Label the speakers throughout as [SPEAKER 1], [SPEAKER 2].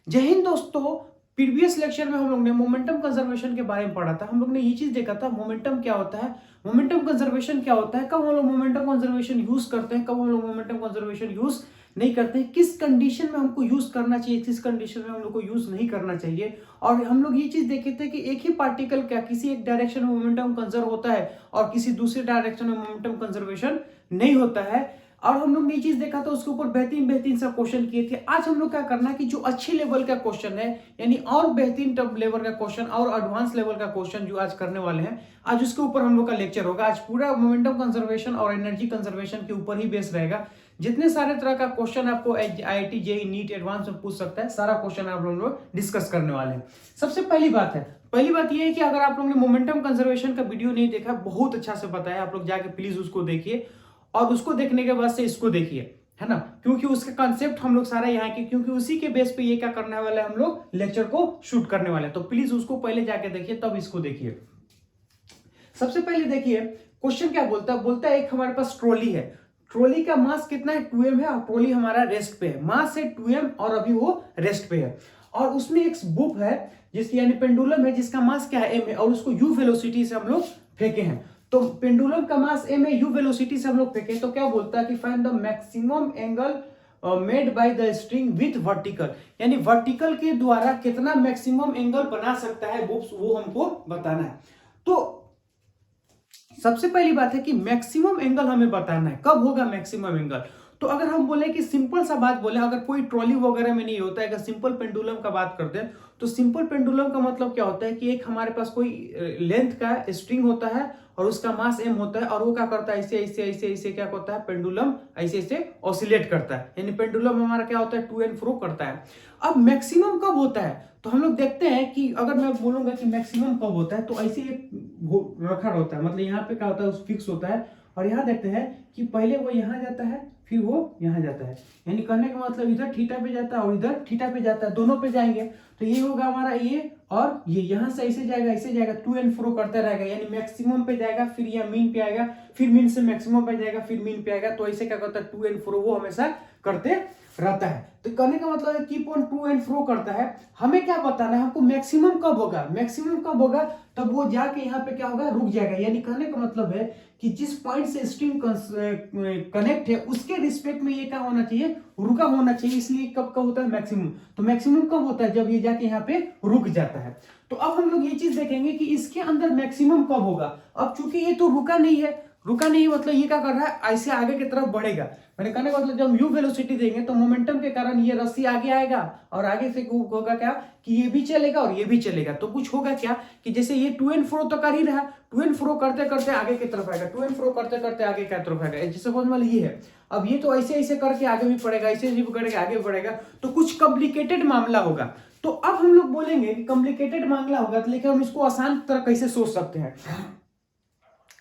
[SPEAKER 1] जय हिंद दोस्तों। Previous lecture में हम लोग ने मोमेंटम कंजर्वेशन के बारे में पढ़ा था। हम लोग ने ये चीज देखा था मोमेंटम क्या होता है, मोमेंटम कंजर्वेशन क्या होता है, कब हम लोग मोमेंटम कंजर्वेशन यूज करते हैं, कब हम लोग मोमेंटम कंजर्वेशन यूज नहीं करते हैं, किस कंडीशन में हमको यूज करना चाहिए, किस कंडीशन में हम लोग को यूज नहीं करना चाहिए। और हम लोग ये चीज देखे थे कि एक ही पार्टिकल क्या किसी एक डायरेक्शन में मोमेंटम कंजर्व होता है और किसी दूसरे डायरेक्शन में मोमेंटम कंजर्वेशन नहीं होता है। और हम लोग ने चीज देखा था, उसके ऊपर बेहतरीन बेहतरीन सा क्वेश्चन किए थे। आज हम लोग क्या करना है कि जो अच्छे लेवल का क्वेश्चन है, यानी और बेहतरीन टॉप लेवल का क्वेश्चन और एडवांस लेवल का क्वेश्चन जो आज करने वाले हैं, आज उसके ऊपर हम लोग का लेक्चर होगा। आज पूरा मोमेंटम कंजर्वेशन और एनर्जी कंजर्वेशन के ऊपर ही बेस रहेगा। जितने सारे तरह का क्वेश्चन आपको IIT JEE नीट एडवांस में पूछ सकता है, सारा क्वेश्चन आप लोग डिस्कस करने वाले हैं। सबसे पहली बात यह है कि अगर आप लोगों ने मोमेंटम कंजर्वेशन का वीडियो नहीं देखा, बहुत अच्छा से पता है, आप लोग जाके प्लीज उसको देखिए और उसको देखने के बाद से इसको देखिए, है ना, क्योंकि उसका कॉन्सेप्ट हम लोग सारा यहाँ के, क्योंकि उसी के बेस पे ये क्या करने वाले हैं, हम लोग लेक्चर को शूट करने वाले हैं। तो प्लीज उसको पहले जाके देखिए तब इसको देखिए। सबसे पहले देखिए क्वेश्चन क्या बोलता है एक हमारे पास ट्रॉली है, ट्रॉली का मास कितना है 2m है और ट्रॉली हमारा रेस्ट पे है, मास है 2m और अभी वो रेस्ट पे है। और उसमें एक बुक है जिसकी यानी पेंडुलम है जिसका मास क्या है m है और उसको u वेलोसिटी से हम लोग फेंके हैं। तो पेंडुलम का मास m है, u वेलोसिटी से हम लोग फेंके, तो क्या बोलता है कि find the maximum angle made by the string with vertical, यानी वर्टिकल के द्वारा कितना मैक्सिमम एंगल बना सकता है वो हमको बताना है। तो सबसे पहली बात है कि मैक्सिमम एंगल हमें बताना है, कब होगा मैक्सिमम एंगल। तो अगर हम बोले कि सिंपल सा बात बोले, अगर कोई ट्रॉली वगैरह में नहीं होता है, अगर सिंपल पेंडुलम का बात करते हैं तो सिंपल पेंडुलम का मतलब क्या होता है कि एक हमारे पास कोई लेंथ का स्ट्रिंग होता है और उसका मास m होता है और वो क्या करता है ऐसे ऐसे ऐसे ऐसे क्या करता है, पेंडुलम ऐसे ऐसे ऑसिलेट करता है, यानी पेंडुलम हमारा क्या होता है टू एंड फ्रो करता है। अब मैक्सिमम कब होता है, तो हम लोग देखते हैं कि अगर मैं बोलूंगा कि मैक्सिमम कब होता है तो ऐसे एक रखा होता है, मतलब यहाँ पे क्या होता है फिक्स होता है और यहाँ देखते हैं कि पहले वो यहाँ जाता है फिर वो यहाँ जाता है, यानी कहने का मतलब इधर थीटा पे जाता है और इधर थीटा पे जाता है, दोनों पे जाएंगे। तो ये होगा हमारा ये और ये यहाँ से ऐसे जाएगा टू एंड फ्रो करता रहेगा, यानी मैक्सिमम पे जाएगा फिर यह मीन पे आएगा, फिर मीन से मैक्सिमम पे जाएगा फिर मीन पे आएगा। तो ऐसे क्या करता है टू एंड फ्रो वो हमेशा करते रहता है। तो कहने का मतलब है keep on to and fro करता है। हमें क्या बताना है, हमको मैक्सिमम कब होगा, मैक्सिमम कब होगा तब वो जाके यहाँ पे क्या होगा रुक जाएगा, यानी कहने का मतलब है कि जिस पॉइंट से स्ट्रिंग कनेक्ट है उसके रिस्पेक्ट में ये क्या होना चाहिए, रुका होना चाहिए। इसलिए कब कब होता है मैक्सिमम, तो मैक्सिमम कब होता है जब ये जाके यहाँ पे रुक जाता है। तो अब हम लोग ये चीज देखेंगे कि इसके अंदर मैक्सिमम कब होगा। अब चूंकि ये तो रुका नहीं मतलब ये क्या कर रहा है ऐसे आगे की तरफ बढ़ेगा, मैंने कहने का मतलब जब u वेलोसिटी देंगे तो मोमेंटम के कारण ये रस्सी आगे आएगा और आगे से होगा क्या कि ये भी चलेगा और ये भी चलेगा। तो कुछ होगा क्या कि जैसे ये टू एंड फ्रो तो कर ही रहा, टू एंड फ्रो करते करते आगे की तरफ आएगा, टू एंड फ्रो करते करते आगे की तरफ आएगा। जैसे समझ में ये है, अब ये तो ऐसे ऐसे करके आगे भी बढ़ेगा, ऐसे भी करके आगे बढ़ेगा, तो कुछ कॉम्प्लिकेटेड मामला होगा। तो अब हम लोग बोलेंगे कि कॉम्प्लिकेटेड मामला होगा तो लेकिन हम इसको आसान तरह कैसे सोच सकते हैं,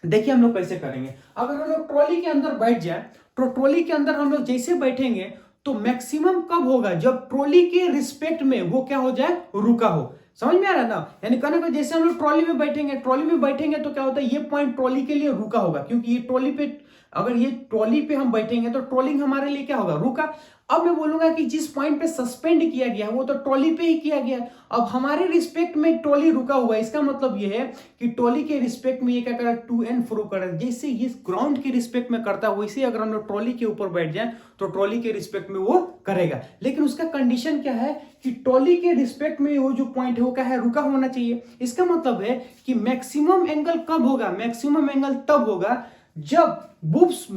[SPEAKER 1] देखिए हम लोग कैसे करेंगे। अगर हम लोग ट्रॉली के अंदर बैठ जाए तो ट्रॉली के अंदर हम लोग जैसे बैठेंगे तो मैक्सिमम कब होगा जब ट्रॉली के रिस्पेक्ट में वो क्या हो जाए, रुका हो। समझ में आ रहा है ना, यानी कहने को जैसे हम लोग ट्रॉली में बैठेंगे तो क्या होता है ये पॉइंट ट्रॉली के लिए रुका होगा, क्योंकि ये ट्रॉली पे अगर ये ट्रॉली पे हम बैठेंगे तो ट्रॉलिंग हमारे लिए क्या होगा, रुका। अब मैं बोलूंगा कि जिस पॉइंट पे सस्पेंड किया गया वो तो ट्रॉली पे ही किया गया, अब हमारे रिस्पेक्ट में ट्रॉली रुका हुआ है, इसका मतलब ये है कि ट्रॉली के रिस्पेक्ट में ये क्या करा टू एंड फ्रो कर, जैसे ये ग्राउंड के रिस्पेक्ट में करता है वैसे अगर हम लोग ट्रॉली के ऊपर बैठ जाए तो ट्रॉली के रिस्पेक्ट में वो करेगा। लेकिन उसका कंडीशन क्या है कि ट्रॉली के रिस्पेक्ट में वो जो पॉइंट है वो क्या है, रुका होना चाहिए। इसका मतलब है कि मैक्सिमम एंगल कब होगा, मैक्सिमम एंगल तब होगा जब बुब्स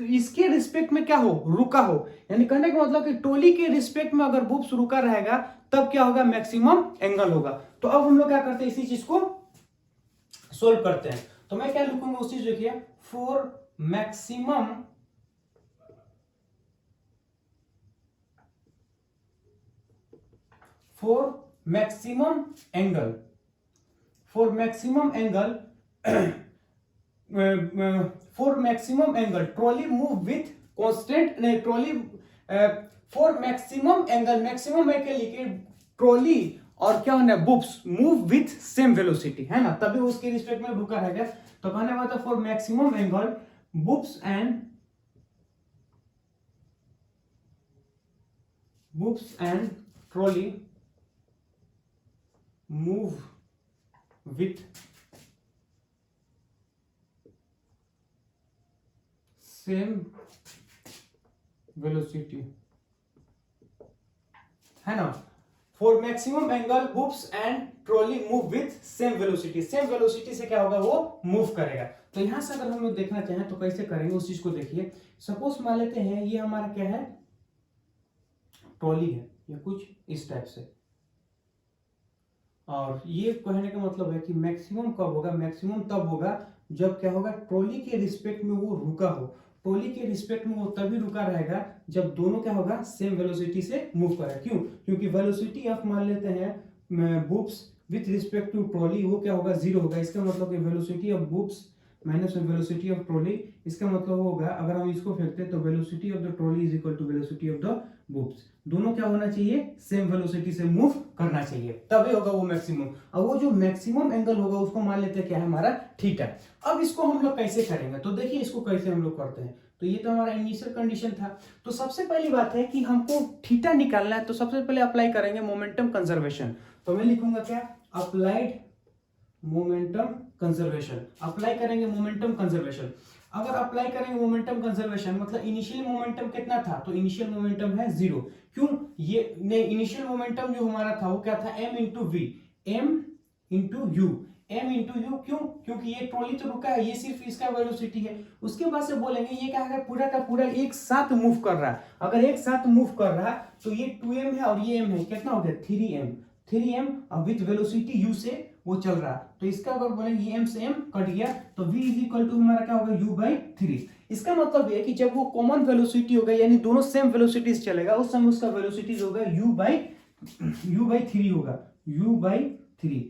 [SPEAKER 1] इसके रिस्पेक्ट में क्या हो, रुका हो। यानी कहने का मतलब कि ट्रॉली के रिस्पेक्ट में अगर बुब्स रुका रहेगा तब क्या होगा, मैक्सिमम एंगल होगा। तो अब हम लोग क्या करते हैं इसी चीज को सोल्व करते हैं। तो मैं क्या लिखूंगा उस चीज देखिए, for maximum angle for maximum angle trolley move with constant, नहीं ट्रॉली फॉर मैक्सिमम एंगल के लिए ट्रॉली और क्या होना है boobs move with same velocity, है ना, तभी उसके रिस्पेक्ट में रुका रहेगा। तो कहने वाला था for maximum angle bobs and trolley move with same velocity, है ना। For maximum angle bobs and trolley move with same velocity, same velocity से क्या होगा, वो मूव करेगा। तो यहां से अगर हम लोग देखना चाहें तो कैसे करेंगे उस चीज को देखिए। सपोज मान लेते हैं ये हमारा क्या है, ट्रॉली है, या कुछ इस टाइप से, और ये कहने का मतलब है कि मैक्सिमम कब होगा, मैक्सिमम तब होगा जब क्या होगा, ट्रॉली के रिस्पेक्ट में वो रुका हो। ट्रॉली के रिस्पेक्ट में वो तभी रुका रहेगा जब दोनों क्या होगा, सेम वेलोसिटी से मूव करेगा। क्यों? क्योंकि वेलोसिटी ऑफ मान लेते हैं bobs with respect to trolley, वो क्या होगा, जीरो होगा। इसका मतलब कि velocity of bobs minus velocity of trolley, इसका मतलब होगा अगर हम इसको फेंकते हैं तो velocity of the trolley is equal to velocity of the bobs. दोनों क्या होना चाहिए, सेम वेलोसिटी से मूव करना चाहिए, तभी होगा वो मैक्सिमम। और वो जो मैक्सिमम एंगल होगा उसको मान लेते हैं क्या है, हमारा थीटा। अब इसको हम लोग कैसे करेंगे, तो देखिए इसको कैसे हम लोग करते हैं। तो ये तो हमारा इनिशियल कंडीशन था। तो सबसे पहली बात है कि हमको थीटा निकालना है, तो सबसे पहले अप्लाई करेंगे मोमेंटम कंजर्वेशन। तो मैं लिखूंगा क्या, अप्लाइड मोमेंटम कंजर्वेशन। अप्लाई करेंगे मोमेंटम कंजर्वेशन। अगर अप्लाई करेंगे मोमेंटम कंजर्वेशन मतलब इनिशियल मोमेंटम कितना था, तो इनिशियल मोमेंटम है 0। क्यों? ये इनिशियल मोमेंटम जो हमारा था वो क्या था, m into v, m into u, m into u. क्यों? क्योंकि ये ट्रॉली तो रुका है, ये सिर्फ इसका वेलोसिटी है। उसके बाद से बोलेंगे ये क्या है, पूरा का पूरा एक साथ मूव कर रहा है। अगर एक साथ मूव कर रहा है तो ये 2m है और ये m है, कितना हो गया 3m विथ वेलोसिटी u से वो चल रहा है। तो इसका अगर बोलेंगे ये m से m कट गया तो v इज इक्वल टू हमारा क्या होगा, u बाई 3। इसका मतलब है कि जब वो कॉमन वेलोसिटी होगा, यानी दोनों सेम वेलोसिटीज चलेगा, उस समय उसका वेलोसिटीज होगा u बाई 3 होगा, u बाई 3,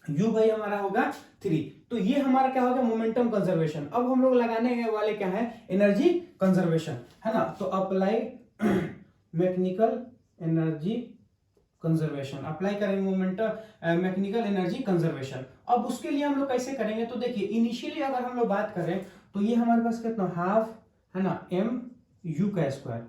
[SPEAKER 1] u बाई हमारा होगा 3। तो ये हमारा क्या होगा, मोमेंटम कंजर्वेशन। अब हम लोग लगाने वाले क्या है, एनर्जी कंजर्वेशन, है ना। तो applied mechanical energy conservation, apply करेंगे मोमेंटम मैकेनिकल एनर्जी कंजर्वेशन। अब उसके लिए हम लोग कैसे करेंगे, तो देखिए इनिशियली अगर हम लोग बात करें तो ये हमारे पास कितना, हाफ है ना m u का स्क्वायर,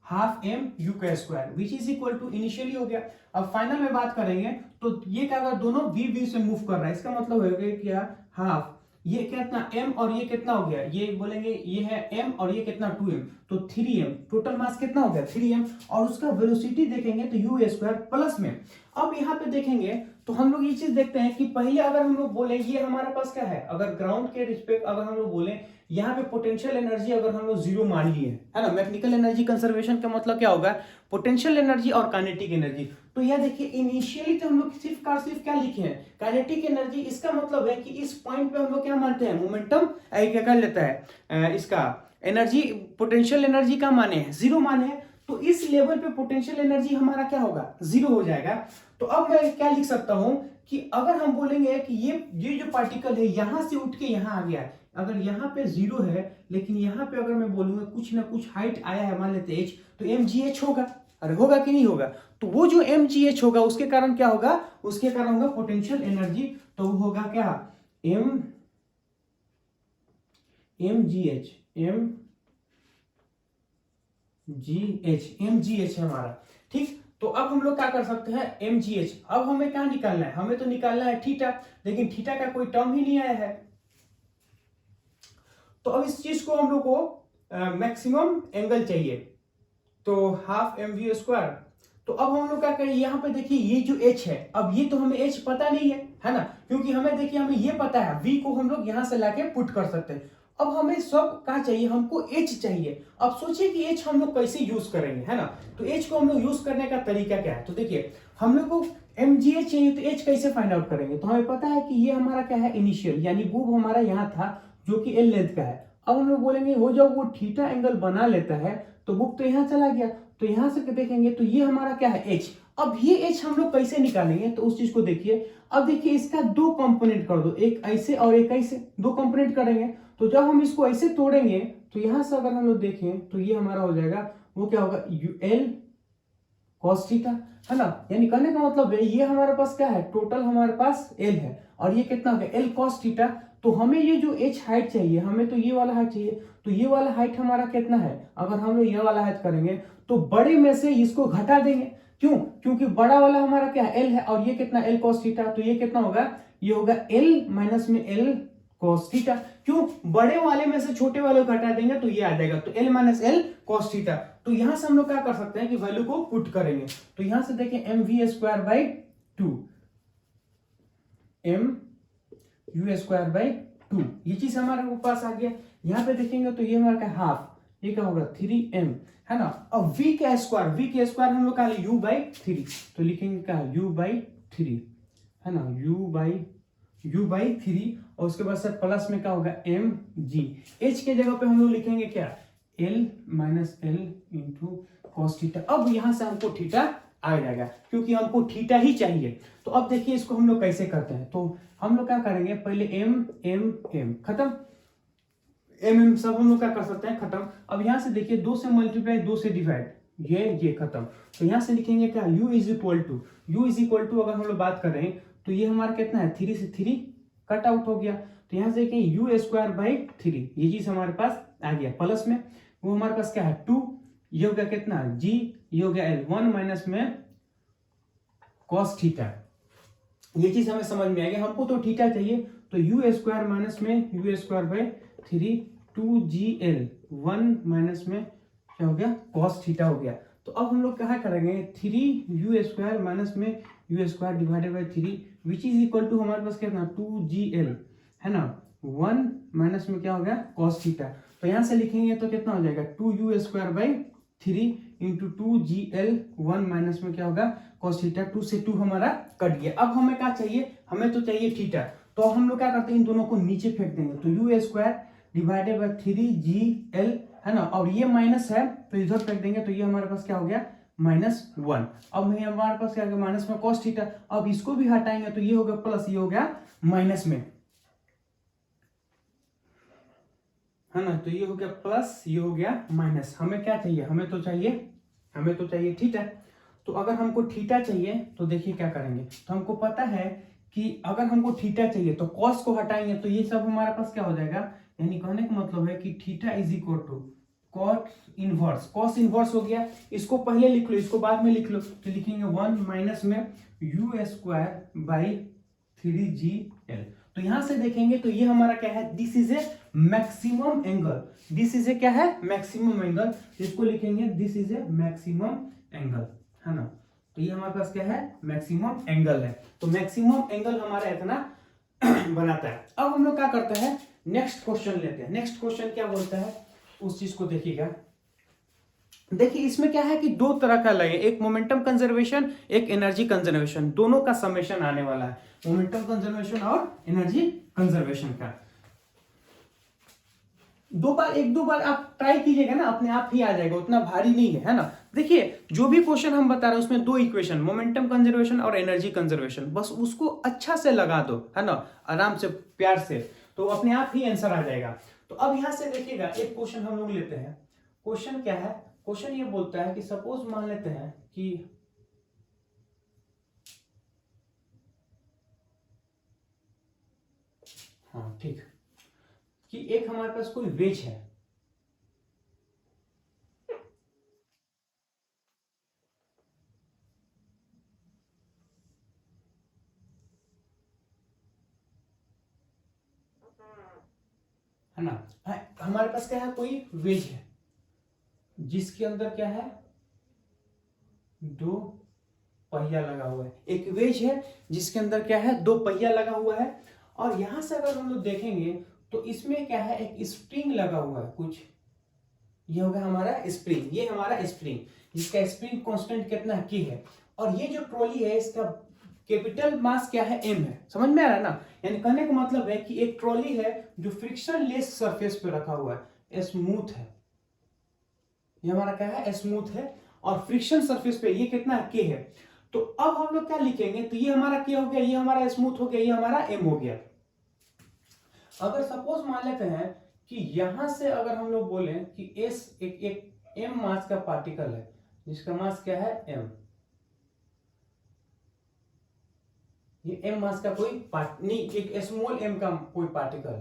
[SPEAKER 1] हाफ m u का square which is equal to initially हो गया। अब फाइनल में बात करेंगे तो ये क्या होगा, दोनों v से मूव कर रहा है। इसका मतलब हो गया क्या, हाफ ये कितना m और ये कितना हो गया, ये बोलेंगे ये है m और ये कितना 2m, तो 3m, टोटल मास कितना हो गया 3m। और उसका वेलोसिटी देखेंगे तो u स्क्वायर प्लस में। अब यहाँ पे देखेंगे तो हम लोग ये चीज देखते हैं कि पहले अगर हम लोग बोले ये हमारे पास क्या है, अगर ग्राउंड के रिस्पेक्ट अगर हम लोग बोले यहाँ पे पोटेंशियल एनर्जी अगर हम लोग 0 मान लिए है ना। मैकेनिकल एनर्जी कंजर्वेशन का मतलब क्या होगा, पोटेंशियल एनर्जी और काइनेटिक एनर्जी। तो यह देखिए इनिशियली तो हम लोग सिर्फ क्या लिखे हैं, काइनेटिक एनर्जी। इसका मतलब है कि इस पॉइंट पे हम लोग क्या मानते हैं, मोमेंटम क्या कर लेता है, इसका एनर्जी पोटेंशियल एनर्जी का माने हैं 0 माने हैं। तो इस लेवल पे पोटेंशियल एनर्जी हमारा क्या होगा, 0 हो जाएगा। तो अब मैं क्या लिख सकता हूं कि अगर हम बोलेंगे कि ये जो पार्टिकल है यहां से उठ के यहां आ गया है, अगर यहाँ पे 0 है लेकिन यहाँ पे अगर मैं बोलूंगा कुछ ना कुछ हाइट आया है, मान लेते h, तो mgh होगा। अरे होगा कि नहीं होगा, तो वो जो mgh होगा उसके कारण क्या होगा, उसके कारण होगा पोटेंशियल एनर्जी। तो वो होगा क्या, mgh है हमारा, ठीक। तो अब हम लोग क्या कर सकते हैं, mgh। अब हमें क्या निकालना है, हमें तो निकालना है थीटा, लेकिन थीटा का कोई टर्म ही नहीं आया है। तो अब इस चीज को हम लोग को मैक्सिमम एंगल चाहिए, तो हाफ mv स्क्वायर। तो अब हम लोग क्या करें, यहाँ पे देखिए ये जो h है, अब ये तो हमें h पता नहीं है ना, क्योंकि हमें देखिए हमें ये पता है v को हम लोग यहाँ से लाके पुट कर सकते हैं। अब हमें सब क्या चाहिए, हमको h चाहिए। अब सोचिए कि h हम लोग कैसे यूज करेंगे, है ना। तो h को हम लोग यूज करने का तरीका क्या है, तो देखिए हम लोग को mgh चाहिए, तो h कैसे फाइंड आउट करेंगे। तो हमें पता है कि ये हमारा क्या है, इनिशियल, यानी बुब हमारा यहाँ था जो कि l लेंथ का है। अब हम लोग बोलेंगे वो जब वो थीटा एंगल बना लेता है तो बुब तो यहाँ चला गया, तो यहां से देखेंगे तो ये हमारा क्या है h। अब ये h हम लोग कैसे निकालेंगे, तो उस चीज को देखिए। अब देखिए इसका 2 कंपोनेंट कर दो, एक ऐसे और एक ऐसे, 2 कंपोनेंट करेंगे। तो जब हम इसको ऐसे तोड़ेंगे तो यहां से अगर हम लोग देखें तो ये हमारा हो जाएगा, वो क्या होगा, l cos थीटा, है ना। यानी कहने का मतलब है ये हमारे पास क्या है, टोटल हमारे पास l है और ये कितना हो गया l cos थीटा। तो हमें ये जो h हाइट चाहिए, हमें तो ये वाला हाइट चाहिए, तो ये वाला हाइट हमारा कितना है, अगर हम लोग ये वाला हाइट करेंगे तो बड़े में से इसको घटा देंगे। क्यों? क्योंकि बड़ा वाला हमारा क्या है, एल है, और ये कितना एल कॉस थीटा, तो ये कितना होगा, ये होगा एल माइनस में एल कॉस थीटा। क्यों? बड़े वाले में से छोटे वाले को हटा देंगे तो ये आ जाएगा, तो L minus L cos theta. तो यहां से हम लोग क्या कर सकते हैं कि वैल्यू को पुट करेंगे, तो यहां से देखिए m v square by 2, m u square by 2, ये चीज हमारे पास आ गया। यहाँ पे देखेंगे तो ये हमारा हाफ, ये क्या होगा 3m, है ना। अब v का स्क्वायर हम लोग का यू बाई 3, तो लिखेंगे क्या u बाई 3, है ना, u बाई 3, और उसके बाद से प्लस में क्या होगा m g, h के जगह पे हम लोग लिखेंगे क्या, l minus L into cos theta. अब यहां से हमको थीटा आ जाएगा क्योंकि हमको थीटा ही चाहिए। तो अब देखिए इसको हम लोग कैसे करते हैं, तो हम लोग क्या करेंगे, पहले m खत्म, एम सब हम लोग क्या कर सकते हैं खत्म। अब यहां से देखिए 2 से मल्टीप्लाई 2 से डिवाइड, ये खत्म, तो यहां से लिखेंगे क्या, u इज इक्वल टू अगर हम लोग बात करें तो ये हमारा कितना है, 3 से 3 कट आउट हो गया, तो यहां से देखिए यू स्क्वायर बाई 3, ये चीज हमारे पास आ गया, प्लस में वो हमारे पास क्या है 2, ये हो गया कितना g, ये हो गया l, 1 माइनस में कॉस थीटा, ये चीज हमें समझ में आ गया। हमको तो थीटा चाहिए, तो you square minus m u square by 3 2gl, 1 minus में क्या हो गया, कॉस थीटा हो गया। तो अब हम लोग क्या करेंगे, 3u square minus m u square divided by 3 which is equal to हमारे पास कितना 2gl, है ना, 1 माइनस में क्या हो गया कॉस थीटा। तो यहां से लिखेंगे तो कितना हो जाएगा 2u square by 3 into 2gl, 1 minus में क्या होगा कॉस थीटा, 2 से 2 हमारा कट गया। अब हमें क्या चाहिए, हमें तो चाहिए थीटा, तो हम लोग क्या करते हैं, इन दोनों को नीचे फेंक देंगे, तो you square divided by 3gl, है ना, और ये माइनस है तो इधर फेंक देंगे, तो ये हमारे पास क्या हो गया -1। अब हमारे पास क्या हो गया माइनस में कॉस थीटा, अब इसको भी हटाएंगे तो ये हो गया प्लस, ये हो गया माइनस में, है ना, तो ये हो गया प्लस, ये हो गया माइनस। हमें क्या चाहिए, हमें तो चाहिए थीटा। तो अगर हमको थीटा चाहिए तो देखिए क्या करेंगे, तो हमको पता है कि अगर हमको थीटा चाहिए तो कॉस को हटाएंगे तो ये सब हमारे पास क्या हो जाएगा, यानी कहने का मतलब है कि theta is equal to cos inverse हो गया। इसको पहले लिख लो, इसको बाद में लिख लो, तो लिखेंगे 1 minus m u square by 3gl। तो यहां से देखेंगे तो ये हमारा क्या है, this is A maximum angle, this is ए क्या है मैक्सिमम एंगल, इसको लिखेंगे this is A maximum angle, है ना। तो ये हमारे पास क्या है मैक्सिमम एंगल है, तो मैक्सिमम एंगल हमारा इतना बनाता है। अब हम लोग क्या करते हैं, नेक्स्ट क्वेश्चन लेते हैं। नेक्स्ट क्वेश्चन क्या बोलता है उस चीज को देखिएगा। देखिए इसमें क्या है कि दो तरह का लगे, एक मोमेंटम कंजर्वेशन, एक एनर्जी कंजर्वेशन, दोनों का समेशन आने वाला है, मोमेंटम कंजर्वेशन और एनर्जी कंजर्वेशन का। एक दो बार आप ट्राई कीजिएगा ना, अपने आप ही आ जाएगा, उतना भारी नहीं है ना। देखिए जो भी क्वेश्चन हम बता रहे हैं उसमें दो इक्वेशन, मोमेंटम कंजर्वेशन और एनर्जी कंजर्वेशन, बस उसको अच्छा से लगा दो, है ना, आराम से प्यार से, तो अपने आप ही आंसर आ जाएगा। तो अब यहां से देखिएगा एक क्वेश्चन हम लोग लेते हैं। क्वेश्चन क्या है, क्वेश्चन ये बोलता है कि सपोज मान लेते हैं कि हाँ ठीक, कि एक हमारे पास कोई वेज है, है ना, हमारे पास क्या है कोई वेज है जिसके अंदर क्या है दो पहिया लगा हुआ है, एक वेज है जिसके अंदर क्या है दो पहिया लगा हुआ है। और यहां से अगर हम लोग देखेंगे तो इसमें क्या है एक स्प्रिंग लगा हुआ है कुछ, ये होगा हमारा स्प्रिंग, ये हमारा स्प्रिंग जिसका स्प्रिंग कांस्टेंट कितना की है, और ये जो ट्रॉली है इसका कैपिटल मास क्या है m है, समझ में आ रहा है ना। यानी कहने का मतलब है कि एक ट्रॉली है जो फ्रिक्शन लेस सरफेस पे रखा हुआ है, स्मूथ है, ये हमारा क्या है स्मूथ है, और फ्रिक्शन सरफेस पे ये कितना k है। तो अब हम लोग क्या लिखेंगे, तो ये हमारा क्या हो गया, ये हमारा स्मूथ हो गया, ये हमारा m हो गया। अगर सपोज मान लेते हैं कि यहां से अगर हम लोग बोले कि s एक m मास का पार्टिकल है जिसका मास क्या है m, ये m मास का कोई नहीं, एक स्मॉल m का कोई पार्टिकल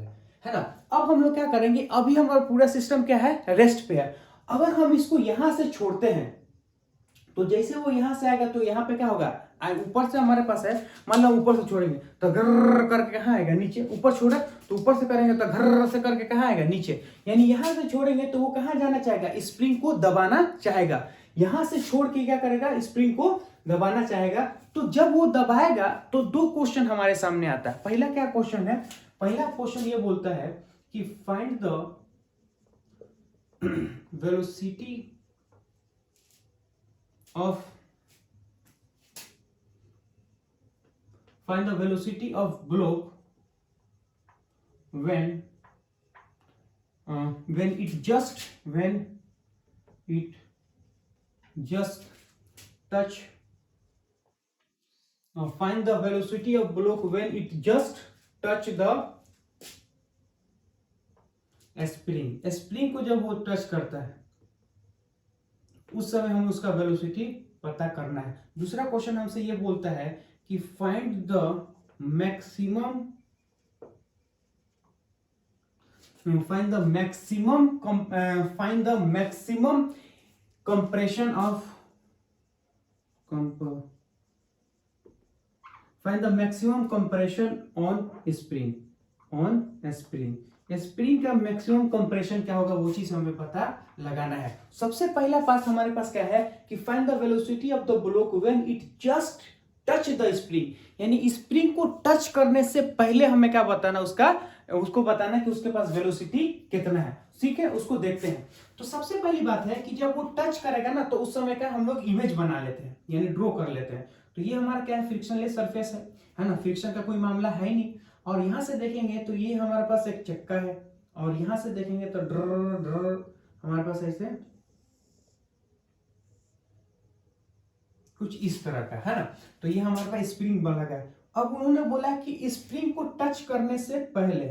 [SPEAKER 1] है ना। अब हम लोग क्या करेंगे, अभी हमारा पूरा सिस्टम क्या है रेस्ट पे है। अगर हम इसको यहां से छोड़ते हैं तो जैसे वो यहाँ से आएगा तो यहाँ पे क्या होगा, ऊपर से हमारे पास है, मान लो ऊपर से छोड़ेंगे तो घर करके कहाँ आएगा, नीचे। ऊपर छोड़े तो ऊपर से करेंगे तो घर से करके कहाँ आएगा, नीचे। यानी यहाँ से छोड़ेंगे तो वो कहाँ जाना चाहेगा, स्प्रिंग को दबाना चाहेगा। यहाँ से छोड़ के क्या करेगा, स्प्रिंग को दबाना चाहेगा। तो जब वो दबाएगा तो दो क्वेश्चन हमारे सामने आता है। पहला क्या क्वेश्चन है, पहला क्वेश्चन ये बोलता है कि find the velocity of block when it just touch find the velocity of block when it just touch the spring को जब वो टच करता है उस समय हमें उसका वेलोसिटी पता करना है। दूसरा क्वेश्चन हमसे ये बोलता है कि find the maximum compression on spring. Spring का मैक्सिमम कंप्रेशन क्या होगा वो चीज हमें पता लगाना है। सबसे पहला पास हमारे पास क्या है कि find the velocity of the block when it just touch the spring, यानी स्प्रिंग को टच करने से पहले हमें क्या बताना, उसको बताना कि उसके पास वेलोसिटी कितना है। ठीक है, उसको देखते हैं। तो सबसे पहली बात है कि जब वो टच करेगा ना तो उस समय का हम लोग इमेज बना लेते हैं, यानी ड्रॉ कर लेते हैं। तो ये हमारा क्या है, फ्रिक्शनलेस सरफेस है ना, फ्रिक्शन का कोई मामला है ही नहीं। और यहां से देखेंगे तो ये हमारे पास एक चक्का है, और यहां से देखेंगे तो ड्र ड्र हमारे पास ऐसे कुछ इस तरह का है ना। तो ये हमारे पास स्प्रिंग बना है। अब उन्होंने बोला कि स्प्रिंग को टच करने से पहले,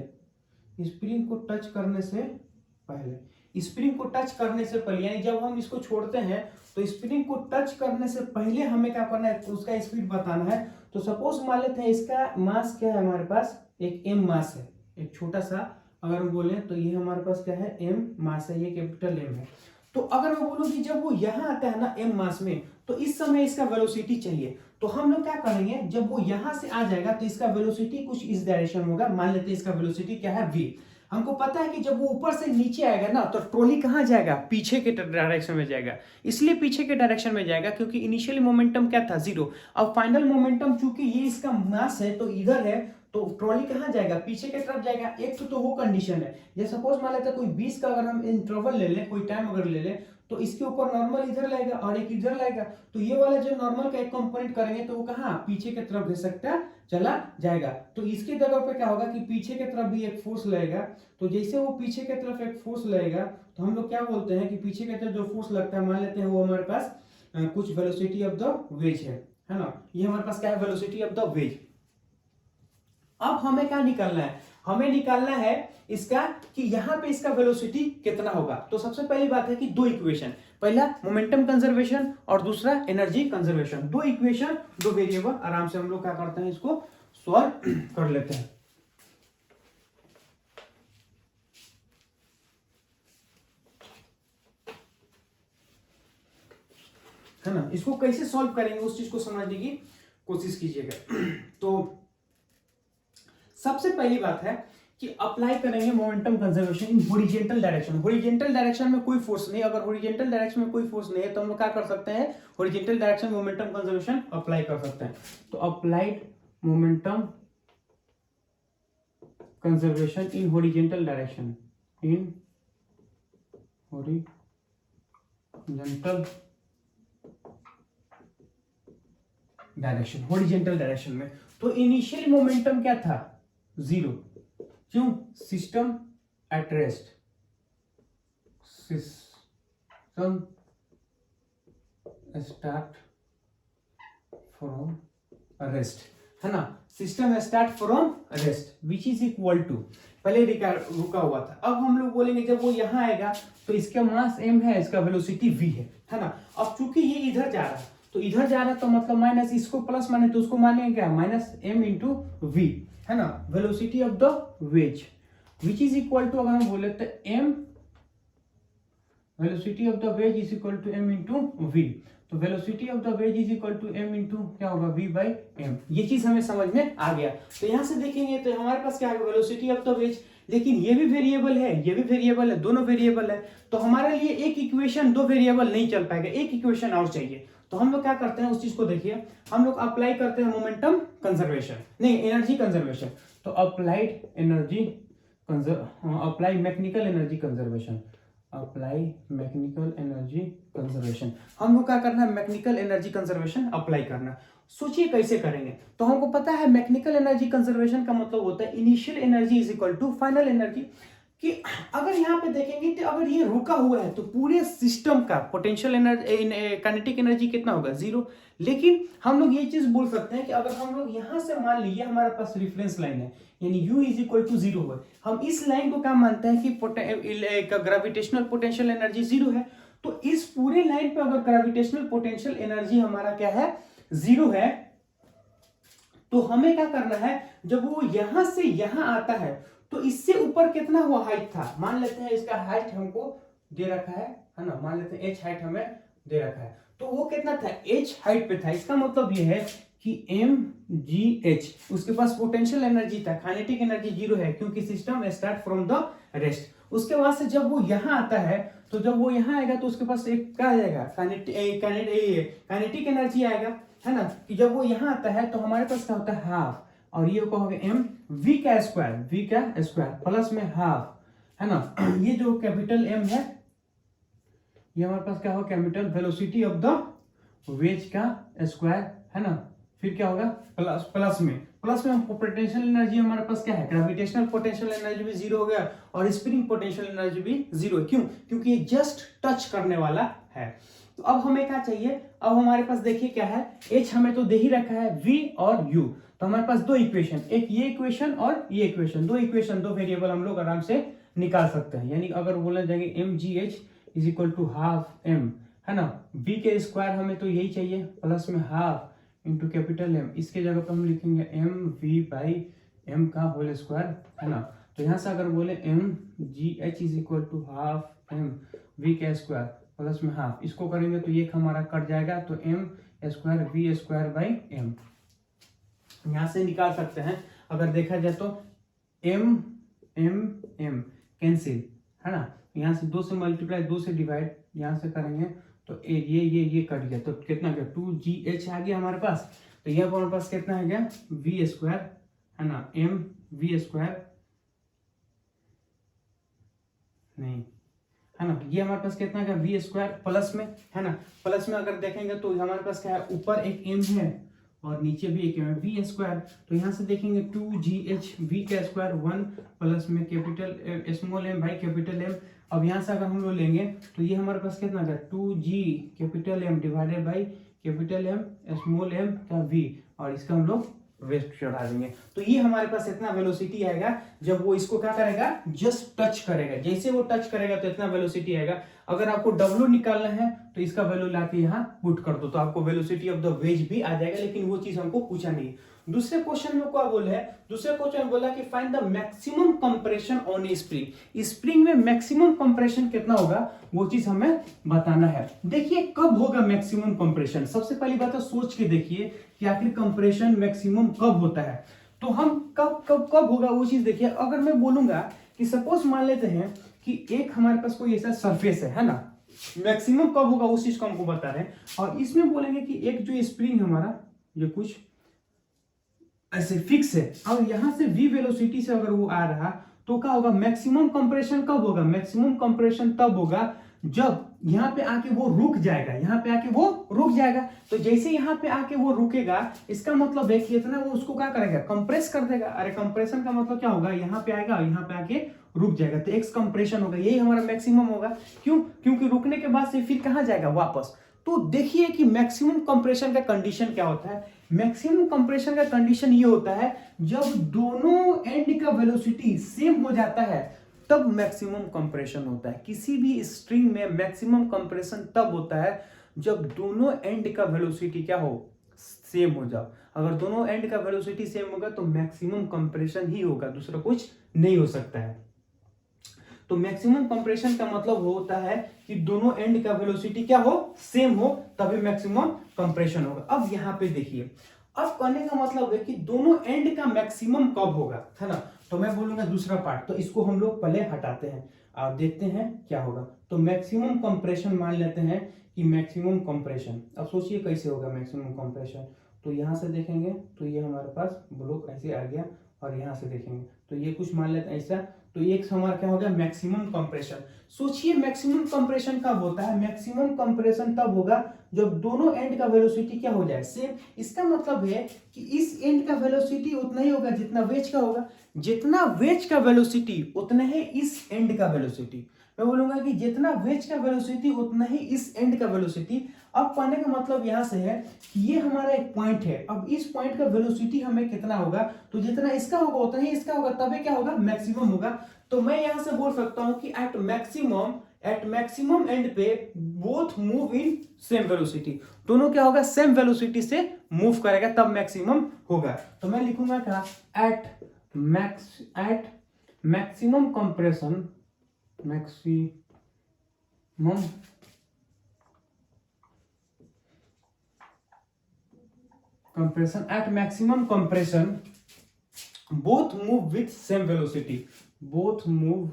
[SPEAKER 1] यानी जब हम इसको छोड़ते हैं तो स्प्रिंग को टच करने से पहले हमें क्या करना है, उसका स्पीड बताना है। तो सपोज मान लेते हैं इसका मास क्या है, हमारे पास एक m मास है, एक छोटा सा अगर हम बोले तो ये हमारे पास क्या है, m मास है, ये कैपिटल M है। तो अगर मैं बोलूं कि जब वो यहाँ आता है ना m मास में, तो इस समय इसका वेलोसिटी चाहिए। तो हम लोग क्या करेंगे, जब वो यहां से आ जाएगा तो इसका वेलोसिटी कुछ इस डायरेक्शन में होगा। मान लेते हैं इसका वेलोसिटी क्या है, v। हमको पता है कि जब वो ऊपर से नीचे आएगा ना तो ट्रॉली कहाँ जाएगा, पीछे के डायरेक्शन में जाएगा। इसलिए पीछे के डायरेक्शन में जाएगा क्योंकि इनिशियल मोमेंटम क्या था, 0। अब फाइनल मोमेंटम चूंकि ये इसका मास है तो इधर है, तो ट्रॉली कहाँ जाएगा, पीछे के तरफ जाएगा। एक तो वो कंडीशन है। जैसे सपोज मान लेते हैं कोई 20 का अगर हम इंटरवल ले लें, कोई टाइम अगर ले लें, तो इसके ऊपर नॉर्मल इधर लाएगा और एक इधर लाएगा। तो ये वाला जो नॉर्मल का एक कंपोनेंट करेंगे तो वो कहाँ, पीछे के तरफ घिसकता चला जाएगा। तो इसके जगह पे क्या होगा कि पीछे के तरफ भी एक फोर्स लगेगा। तो जैसे वो पीछे के तरफ एक फोर्स लगेगा तो हम लोग क्या बोलते हैं कि पीछे के तरफ जो फोर्स लगता है, मान लेते हैं वो हमारे पास कुछ वेलोसिटी ऑफ द वेज है ना। ये हमारे पास क्या है, वेलोसिटी ऑफ द वेज। अब हमें क्या निकालना है, हमें निकालना है इसका कि यहां पे इसका वेलोसिटी कितना होगा। तो सबसे पहली बात है कि दो इक्वेशन, पहला मोमेंटम कंजर्वेशन और दूसरा एनर्जी कंजर्वेशन। दो इक्वेशन, दो वेरिएबल, आराम से हम लोग क्या करते हैं, इसको सॉल्व कर लेते हैं। है ना, इसको कैसे सॉल्व करेंगे उस चीज को समझने की कोशिश कीजिएगा। तो सबसे पहली बात है कि अप्लाई करेंगे momentum conservation in horizontal direction. Horizontal direction में कोई फोर्स नहीं, अगर हॉरिजॉन्टल डायरेक्शन में कोई फोर्स नहीं है तो हम लोग क्या कर सकते हैं, horizontal direction momentum conservation apply कर सकते हैं। तो applied momentum conservation in horizontal direction, in horizontal direction में। तो इनिशियल मोमेंटम क्या था, 0। क्यों, system at rest, system start from rest, है ना, system start from rest which is equal to, पहले रुका हुआ था। अब हम लोग बोलेंगे जब वो यहां आएगा तो इसका मास m है, इसका वेलोसिटी v है ना। अब चूंकि ये इधर जा रहा है तो इधर जा रहा है तो मतलब माइनस, इसको प्लस माने तो उसको मानेंगे क्या, माइनस m इंटू वी, है ना, velocity of the wedge which is equal to, अगर हम बोले तो m velocity of the wedge is equal to m into v. तो velocity of the wedge is equal to m into क्या होगा v by m। ये चीज हमें समझ में आ गया। तो यहाँ से देखेंगे तो हमारे पास क्या है वेलोसिटी ऑफ द वेज, लेकिन ये भी वेरिएबल है, ये भी वेरिएबल है, दोनों वेरिएबल है। तो हमारे लिए एक इक्वेशन दो वेरिएबल नहीं चल पाएगा, एक इक्वेशन और चाहिए। तो हम लोग क्या करते हैं उस चीज को देखिए, हम लोग अप्लाई करते हैं मोमेंटम कंजर्वेशन, नहीं एनर्जी कंजर्वेशन। तो apply mechanical energy conservation, apply mechanical energy conservation. हम लोग क्या करना है मैकेनिकल एनर्जी कंजर्वेशन अप्लाई करना। सोचिए कैसे करेंगे। तो हमको पता है मैकेनिकल एनर्जी कंजर्वेशन का मतलब होता है initial energy is equal to final energy. कि अगर यहाँ पे देखेंगे तो अगर ये रुका हुआ है तो पूरे सिस्टम का पोटेंशियल एनर्जी काइनेटिक एनर्जी कितना होगा, जीरो। लेकिन हम लोग ये चीज बोल सकते हैं कि अगर हम लोग यहाँ से मान लीजिए हमारे पास रेफरेंस लाइन है यानी u is equal to zero है, हम इस लाइन को क्या मानते हैं कि ग्रेविटेशनल पोटेंशियल एनर्जी जीरो है। तो इस पूरे लाइन पे अगर ग्रेविटेशनल पोटेंशियल एनर्जी हमारा क्या है, जीरो है, तो हमें क्या करना है जब वो यहां से यहां आता है तो इससे ऊपर कितना हुआ हाइट था, मान लेते हैं इसका हाइट हमको दे रखा है ना, मान लेते हैं h हाइट हमें दे रखा है, तो वो कितना था h हाइट पे था। इसका मतलब ये है कि mgh उसके पास पोटेंशियल एनर्जी था, काइनेटिक एनर्जी जीरो है क्योंकि system start from the rest. उसके बाद से जब वो यहां आता है तो जब वो यहां आएगा तो उसके पास एक क्या आ जाएगा काइनेटिक एनर्जी आएगा, है ना। कि जब वो यहां आता है तो हमारे पास क्या होता है हाफ, और ये कहोगे m v का स्क्वायर प्लस में हाफ, है ना। ये जो कैपिटल M है ये हमारे पास क्या होगा capital velocity of the veg का स्क्वायर, है ना। फिर क्या होगा प्लस में पोटेंशियल एनर्जी हमारे पास क्या है, ग्रेविटेशनल पोटेंशियल एनर्जी भी जीरो हो गया और स्प्रिंग पोटेंशियल एनर्जी भी जीरो है। क्यों? क्योंकि ये जस्ट टच करने वाला है। तो अब हमें क्या चाहिए, अब हमारे पास देखिए क्या है, h हमें तो दे ही रखा है v और u। तो हमारे पास दो इक्वेशन, एक ये इक्वेशन और ये इक्वेशन, दो वेरिएबल हम लोग आराम से निकाल सकते हैं। यानी अगर बोलना जाएंगे mgh is equal to half m, है ना। v के स्क्वायर हमें तो यही चाहिए प्लस में हाफ इंटू कैपिटल M, इसके जगह पर हम लिखेंगे mv बाई m का होल स्क्वायर, है ना। तो यहाँ से अगर बोले mgh is equal to half m v का स्क्वायर प्लस में हाफ, इसको करेंगे तो ये हमारा कट जाएगा, तो m square v square by m यहाँ से निकाल सकते हैं। अगर देखा जाए तो m कैंसिल, है ना। यहाँ से 2 से मल्टीप्लाई 2 से डिवाइड यहाँ से करेंगे तो ये कट गया, तो कितना गया 2gh आ गया हमारे पास। तो यहाँ पर हमारे पास कितना आ गया v स्क्वायर, है ना, m v स्क्वायर नहीं, है ना। ये हमारे पास कितना का v स्क्वायर प्लस में, है ना, प्लस में अगर देखेंगे तो हमारे पास क्या है ऊपर एक m है और नीचे भी एक m है v स्क्वायर। तो यहाँ से देखेंगे 2gh v का स्क्वायर 1 प्लस में capital small m by capital M। अब यहाँ से अगर हम लोग लेंगे तो ये हमारे पास कितना का 2g capital M divided by capital M small m का v, और इसका हम लोग वेस्ट चढ़ा देंगे। तो ये हमारे पास इतना वेलोसिटी आएगा जब वो इसको क्या करेगा जस्ट टच करेगा, जैसे वो टच करेगा तो इतना वेलोसिटी आएगा। अगर आपको W निकालना है तो इसका वैल्यू लाके यहाँ पुट कर दो तो आपको वेलोसिटी ऑफ द वेज भी आ जाएगा, लेकिन वो चीज हमको पूछा नहीं। दूसरे क्वेश्चन में क्या बोले है, दूसरे क्वेश्चन में बोला कि find the maximum compression on A spring, spring में मैक्सिमम कंप्रेशन कितना होगा वो चीज हमें बताना है। देखिए कब होगा मैक्सिमम कंप्रेशन, सबसे पहली बात है सोच के देखिए कि आखिर कंप्रेशन मैक्सिमम कब होता है। तो हम कब होगा वो चीज देखिए। अगर मैं बोलूंगा कि सपोज मान लेते हैं कि एक हमारे पास कोई ऐसा सरफेस है ना, मैक्सिमम कब होगा उस चीज को हमको बता रहे हैं। और इसमें बोलेंगे कि एक जो स्प्रिंग हमारा ये कुछ ऐसे फिक्स है और यहां से v वेलोसिटी से अगर वो आ रहा तो क्या होगा मैक्सिमम कंप्रेशन कब होगा, मैक्सिमम कंप्रेशन तब होगा जब यहाँ पे आके वो रुक जाएगा, यहाँ पे आके वो रुक जाएगा। तो जैसे यहाँ पे आके वो रुकेगा इसका मतलब है कि इतना वो उसको क्या करेगा कंप्रेस कर देगा। अरे कंप्रेशन का मतलब क्या होगा, यहाँ पे आएगा यहाँ पे आके रुक जाएगा तो एक्स कंप्रेशन होगा, यही हमारा मैक्सिमम होगा। क्यों? क्योंकि रुकने के बाद से फिर कहाँ जाएगा वापस। तो देखिए कि मैक्सिमम कंप्रेशन का कंडीशन क्या होता है। मैक्सिमम कंप्रेशन का कंडीशन ये होता है जब दोनों एंड का वेलोसिटी सेम हो जाता है तब मैक्सिमम कंप्रेशन होता है। किसी भी स्ट्रिंग में मैक्सिमम कंप्रेशन तब होता है जब दोनों एंड का वेलोसिटी क्या हो सेम हो जाओ। अगर दोनों एंड का वेलोसिटी सेम होगा तो मैक्सिमम कंप्रेशन ही होगा, दूसरा कुछ नहीं हो सकता है। तो मैक्सिमम कंप्रेशन का मतलब होता है कि दोनों एंड का वेलोसिटी क्या हो, सेम हो, तभी मैक्सिमम कंप्रेशन होगा। अब यहाँ पे देखिए, अब कहने का मतलब है कि दोनों एंड का मैक्सिमम कब होगा, है ना। तो मैं बोलूंगा दूसरा पार्ट, तो इसको हम लोग पहले हटाते हैं, आप देखते हैं क्या होगा। तो मैक्सिमम कंप्रेशन मान लेते हैं कि मैक्सिमम कंप्रेशन, अब सोचिए कैसे होगा मैक्सिमम कंप्रेशन। तो यहां से देखेंगे तो ये हमारे पास ब्लॉक ऐसे आ गया, और यहां से देखेंगे तो ये कुछ मान लेते हैं ऐसा, तो एक हमारा क्या हो गया मैक्सिमम कंप्रेशन। सोचिए मैक्सिमम कंप्रेशन कब होता है, मैक्सिमम कंप्रेशन तब होगा जब दोनों एंड का वेलोसिटी क्या हो जाए, सेम। इसका मतलब है कि इस एंड का वेलोसिटी उतना ही होगा जितना वेज का होगा, जितना वेज का वेलोसिटी उतना ही इस एंड का वेलोसिटी। मैं बोलूंगा कि जितना वेज का वेलोसिटी उतना ही इस एंड का वेलोसिटी। अब कहने का मतलब यहां से है कि ये हमारा एक पॉइंट है, अब इस पॉइंट का वेलोसिटी हमें कितना होगा, तो जितना इसका होगा उतना ही इसका होगा, तभी क्या होगा मैक्सिमम होगा। तो मैं यहां से बोल सकता हूं कि एट मैक्सिमम एंड पे both move in same velocity, दोनों क्या होगा सेम वेलोसिटी से मूव करेगा, तब मैक्सिमम होगा। तो मैं लिखूंगा क्या, at maximum compression, maximum compression, at maximum compression both move with same velocity, both move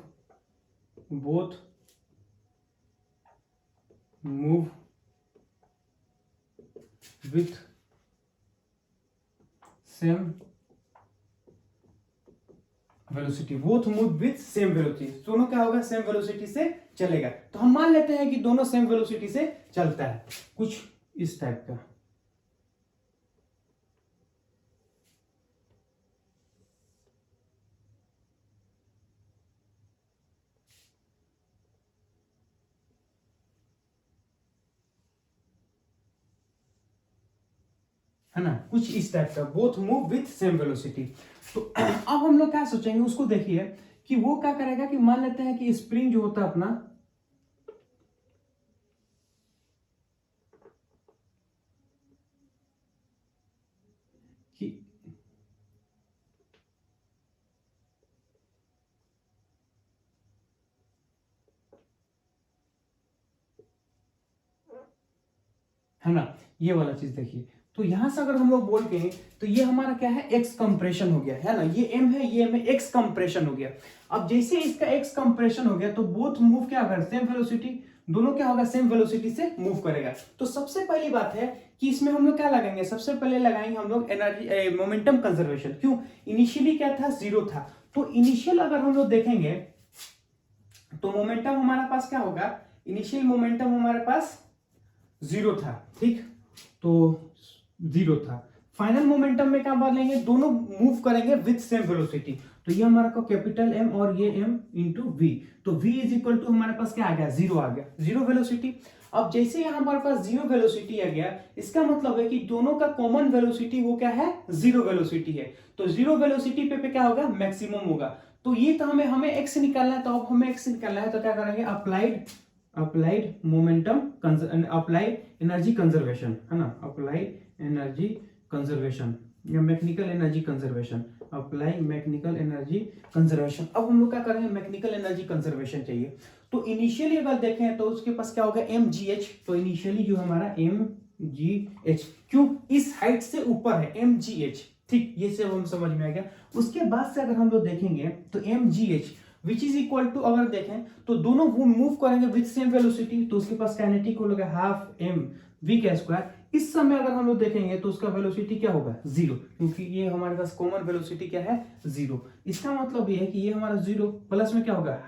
[SPEAKER 1] with same velocity, both move with same velocity, दोनों क्या होगा सेम वेलोसिटी से चलेगा। तो हम मान लेते हैं कि दोनों सेम वेलोसिटी से चलता है, कुछ इस टाइप का। है ना, कुछ इस टाइप का, both move with same velocity. तो अब हम लोग क्या सोचेंगे, उसको देखिए कि वो क्या करेगा कि मान लेते हैं कि स्प्रिंग जो होता है अपना, कि है ना, ये वाला चीज देखिए। तो यहां से अगर हम लोग बोल के, तो ये हमारा क्या है एक्स कंप्रेशन हो गया, है ना, ये एम है, ये एम है, एक्स कंप्रेशन हो गया। अब जैसे इसका एक्स कंप्रेशन हो गया तो बोथ मूव क्या कर सेम वेलोसिटी, दोनों क्या होगा सेम वेलोसिटी से मूव करेगा। तो सबसे पहली बात है कि इसमें हम लोग क्या लगाएंगे, सबसे पहले लगाएंगे हम लोग एनर्जी मोमेंटम कंजर्वेशन। क्यों, इनिशियली क्या था, जीरो था। तो इनिशियल अगर हम लोग देखेंगे तो मोमेंटम हमारे पास क्या होगा, इनिशियल मोमेंटम हमारे पास जीरो था, ठीक, तो जीरो था। फाइनल मोमेंटम में क्या बदलेंगे, दोनों मूव करेंगे विथ सेम वेलोसिटी। तो ये हमारा को कैपिटल एम और ये एम इंटू वी, तो वी इज इक्वल टू हमारे पास क्या आ गया, जीरो आ गया, जीरो वेलोसिटी। अब जैसे यहाँ हमारे पास जीरो वेलोसिटी आ गया, इसका मतलब है कि दोनों का कॉमन वेलोसिटी वो क्या है, जीरो वेलोसिटी है। तो जीरो वेलोसिटी पे क्या होगा, मैक्सिमम होगा। तो ये तो हमें एक्स निकालना है, तो अब हमें एक्स निकालना है, तो क्या करेंगे, applied momentum, applied energy conservation, है ना, अप्लाइड एनर्जी कंजर्वेशन या mechanical energy conservation, apply mechanical energy conservation. अब हम लोग क्या करेंगे, मैकेनिकल एनर्जी कंजर्वेशन चाहिए। तो इनिशियली अगर देखें तो उसके पास क्या होगा, एम जी एच। तो इनिशियली जो हमारा एम जी एच, क्यों, इस हाइट से ऊपर है एम जी एच, ठीक, ये सब हम समझ में आ गया। उसके बाद से अगर हम लोग देखेंगे तो m g h which is equal to, अगर देखें तो दोनों वो मूव करेंगे विथ सेम वेलोसिटी, तो उसके पास काइनेटिक हो गया हाफ एम वी का स्क्वायर। इस समय अगर हम लोग देखेंगे तो उसका वेलोसिटी क्या होगा, जीरो, क्योंकि ये हमारे पास कॉमन वेलोसिटी क्या है, जीरो। इसका मतलब ये है कि ये हमारा जीरो प्लस में क्या होगा,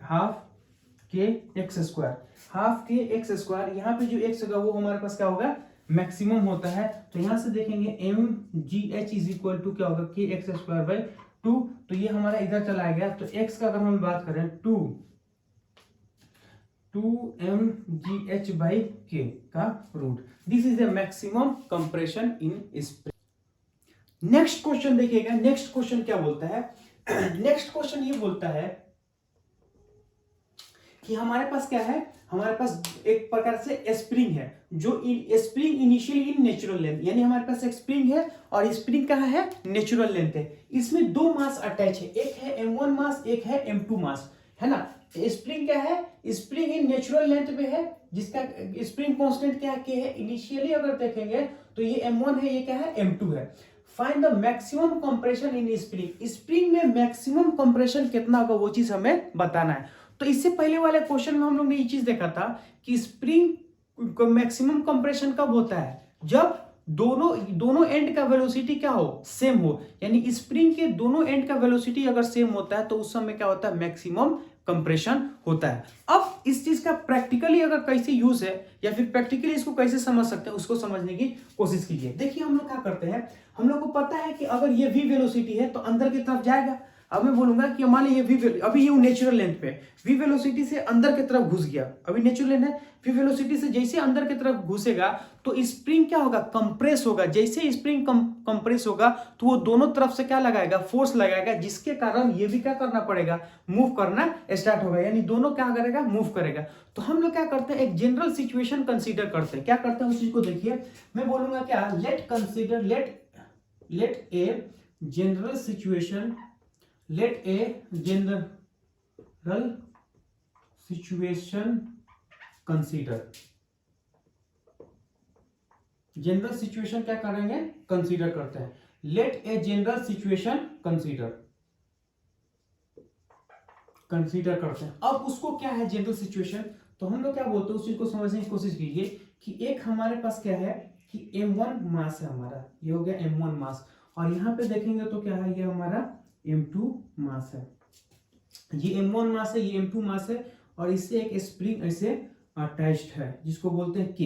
[SPEAKER 1] हाफ के एक्स स्क्वायर, हाफ के एक्स स्क्वायर। यहाँ पे जो एक्स होगा वो हमारे पास क्या होगा, मैक्सिमम होता है। तो यहां से देखेंगे m g h is equal to क्या होगा, के एक्स स्क्वायर बाई टू। तो ये हमारा इधर चला गया, तो x का अगर हम बात करें two m g h by k का root, this is the maximum compression in spring. Next question देखिएगा, नेक्स्ट क्वेश्चन क्या बोलता है, नेक्स्ट क्वेश्चन ये बोलता है कि हमारे पास क्या है, हमारे पास एक प्रकार से स्प्रिंग है, जो spring initially in natural length, यानी हमारे पास एक स्प्रिंग है और स्प्रिंग कहाँ है, नेचुरल लेंथ है। इसमें दो मास अटैच है, एक है m1 मास, एक है m2 मास। है ना। स्प्रिंग क्या है, स्प्रिंग इन नेचुरल लेंथ में है, जिसका स्प्रिंग कांस्टेंट क्या के है, इनिशियली अगर देखेंगे तो ये m1 है, ये क्या है m2 है। Find the maximum compression in spring, spring में मैक्सिमम कंप्रेशन कितना होगा वो चीज हमें बताना है। तो इससे पहले वाले क्वेश्चन में हम लोग ने ये चीज देखा था कि स्प्रिंग मैक्सिमम कंप्रेशन कब होता है, जब दोनों एंड का वेलोसिटी क्या हो, सेम हो, यानी स्प्रिंग के दोनों एंड का वेलोसिटी अगर सेम होता है तो उस समय क्या होता है, मैक्सिमम कंप्रेशन होता है। अब इस चीज का प्रैक्टिकली अगर कैसे यूज है या फिर प्रैक्टिकली इसको कैसे समझ सकते हैं उसको समझने की कोशिश कीजिए। देखिए हम लोग क्या करते हैं, हम लोग को पता है कि अगर ये v वेलोसिटी है तो अंदर की तरफ जाएगा। अब मैं बोलूंगा कि मान लीजिए v अभी ये नेचुरल लेंथ पे v वेलोसिटी से अंदर की तरफ घुस गया, अभी नेचुरल लेंथ है, v वेलोसिटी से जैसे अंदर की तरफ घुसेगा तो स्प्रिंग क्या होगा, कंप्रेस होगा। जैसे स्प्रिंग कंप्रेस होगा तो वो दोनों तरफ से क्या लगाएगा, फोर्स लगाएगा, जिसके कारण ये भी क्या करना पड़ेगा, मूव करना स्टार्ट होगा, यानी दोनों क्या करेगा, मूव करेगा। तो हम लोग क्या करते हैं, एक जनरल सिचुएशन कंसीडर करते हैं। क्या करते हैं उस चीज को देखिए, मैं बोलूंगा क्या, let consider let a general situation, let a general situation consider. General situation क्या करेंगे, कंसीडर करते हैं। Let a general situation consider करते हैं। अब उसको क्या है जनरल सिचुएशन, तो हम लोग क्या बोलते हैं उस चीज को समझने की कोशिश कीजिए कि एक हमारे पास क्या है कि m1 मास है हमारा, ये हो गया m1 मास, और यहां पे देखेंगे तो क्या है, ये हमारा m2 मास है। ये m1 मास है, ये m2 मास है, और इससे एक स्प्रिंग ऐसे अटैच्ड है जिसको बोलते हैं k।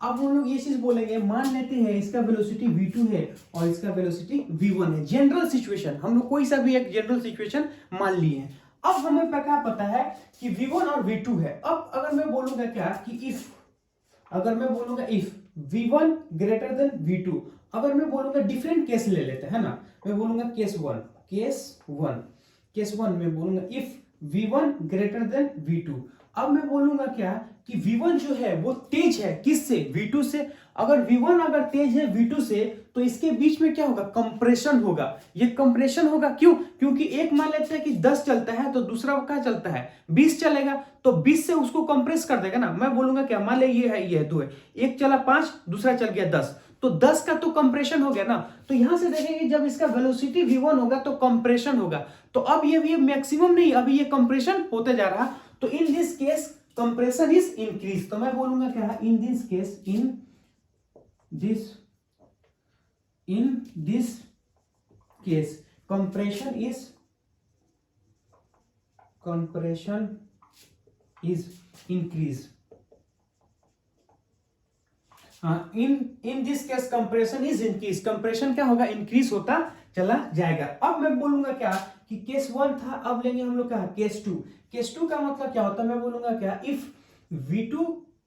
[SPEAKER 1] अब हम लोग ये चीज बोलेंगे, मान लेते हैं इसका वेलोसिटी v2 है और इसका वेलोसिटी v1 है। जनरल सिचुएशन, हम लोग कोई सा भी एक जनरल सिचुएशन मान लिए हैं। अब हमें क्या पता है कि v1 और v2 है। अब अगर मैं बोलूंगा क्या कि if v1 greater than v2, अगर मैं बोलूंगा डिफरेंट केस ले लेते हैं ना, मैं बोलूंगा केस वन में बोलूंगा if v1 greater than v2। अब मैं बोलूंगा क्या कि v1 जो है वो तेज है, किससे, v2 से। अगर v1 अगर तेज है v2 से तो इसके बीच में क्या होगा, कंप्रेशन होगा। ये कंप्रेशन होगा क्यों, क्योंकि एक मान लेते हैं कि 10 चलता है तो दूसरा क्या चलता है, 20 चलेगा, तो 20 से उसको कंप्रेस कर देगा ना। मैं बोलूंगा क्या, मान ले ये है, ये 2 है, एक चला 5, दूसरा चल गया 10, तो 10 का तो कंप्रेशन हो गया ना। तो यहां से देखेंगे जब इसका वेलोसिटी v1 होगा तो कंप्रेशन होगा। तो अब ये मैक्सिमम नहीं, अभी ये कंप्रेशन होते जा रहा। तो in this case compression is increase. तो मैं बोलूंगा क्या, in this case compression is increase. In this case compression is increase, compression क्या होगा, इंक्रीज होता चला जाएगा। अब मैं बोलूंगा क्या कि केस 1 था, अब लेंगे हम लोग क्या, केस 2। केस 2 का मतलब क्या होता है, मैं बोलूंगा क्या, if v2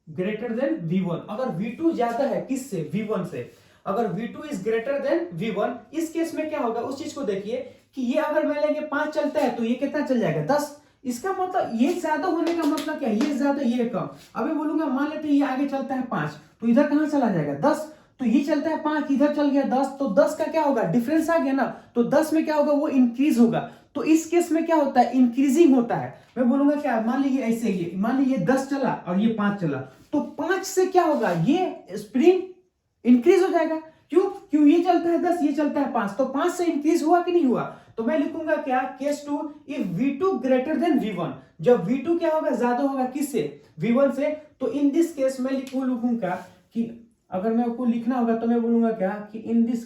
[SPEAKER 1] greater than v1, अगर v2 ज्यादा है किससे, v1 से, अगर v2 is greater than v1, इस केस में क्या होगा, उस चीज को देखिए कि ये अगर मैं लेंगे 5 चलता है तो ये कितना चल जाएगा, 10। इसका मतलब ये ज्यादा होने का मतलब क्या, ये ज्यादा ये कम। अभी बोलूंगा मान लेते हैं ये आगे चलता है 5, तो इधर कहां चला जाएगा, 10। तो ये चलता है 5, इधर चल गया 10, तो 10 का क्या होगा, डिफरेंस आ गया ना, तो 10 में क्या होगा, वो इंक्रीज होगा। तो इस केस में क्या होता है, इंक्रीजिंग होता है। मैं बोलूंगा क्या, मान लीजिए ऐसे, ये मान लीजिए 10 चला और ये 5 चला, तो 5 से क्या होगा, ये स्प्रिंग इंक्रीज हो जाएगा। क्यों ये चलता है 10, ये चलता है 5, तो 5 से इंक्रीज हुआ कि नहीं हुआ। तो मैं लिखूंगा क्या, case 2 if v2 greater than v1, जब v2 क्या होगा, ज्यादा होगा किससे, v1 से। तो इन दिस केस मैं लिखूंगा कि अगर मैं आपको लिखना होगा तो मैं बोलूंगा क्या कि इन दिस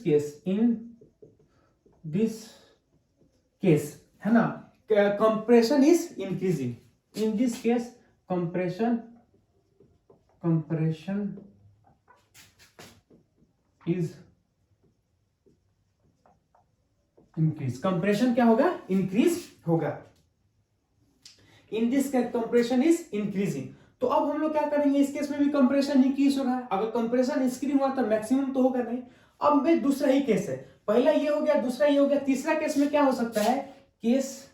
[SPEAKER 1] केस है ना, compression is increasing. In this case compression is increase, compression क्या होगा, इंक्रीज होगा। In this case compression is increasing. तो अब हम लोग क्या करेंगे, इस केस में भी कंप्रेशन इंक्रीज हो रहा है। अगर कंप्रेशन इंक्रीज हुआ तो मैक्सिमम तो होगा नहीं। अब में दूसरा ही केस है, पहला ये हो गया, दूसरा ये हो गया, तीसरा केस में क्या हो सकता है, केस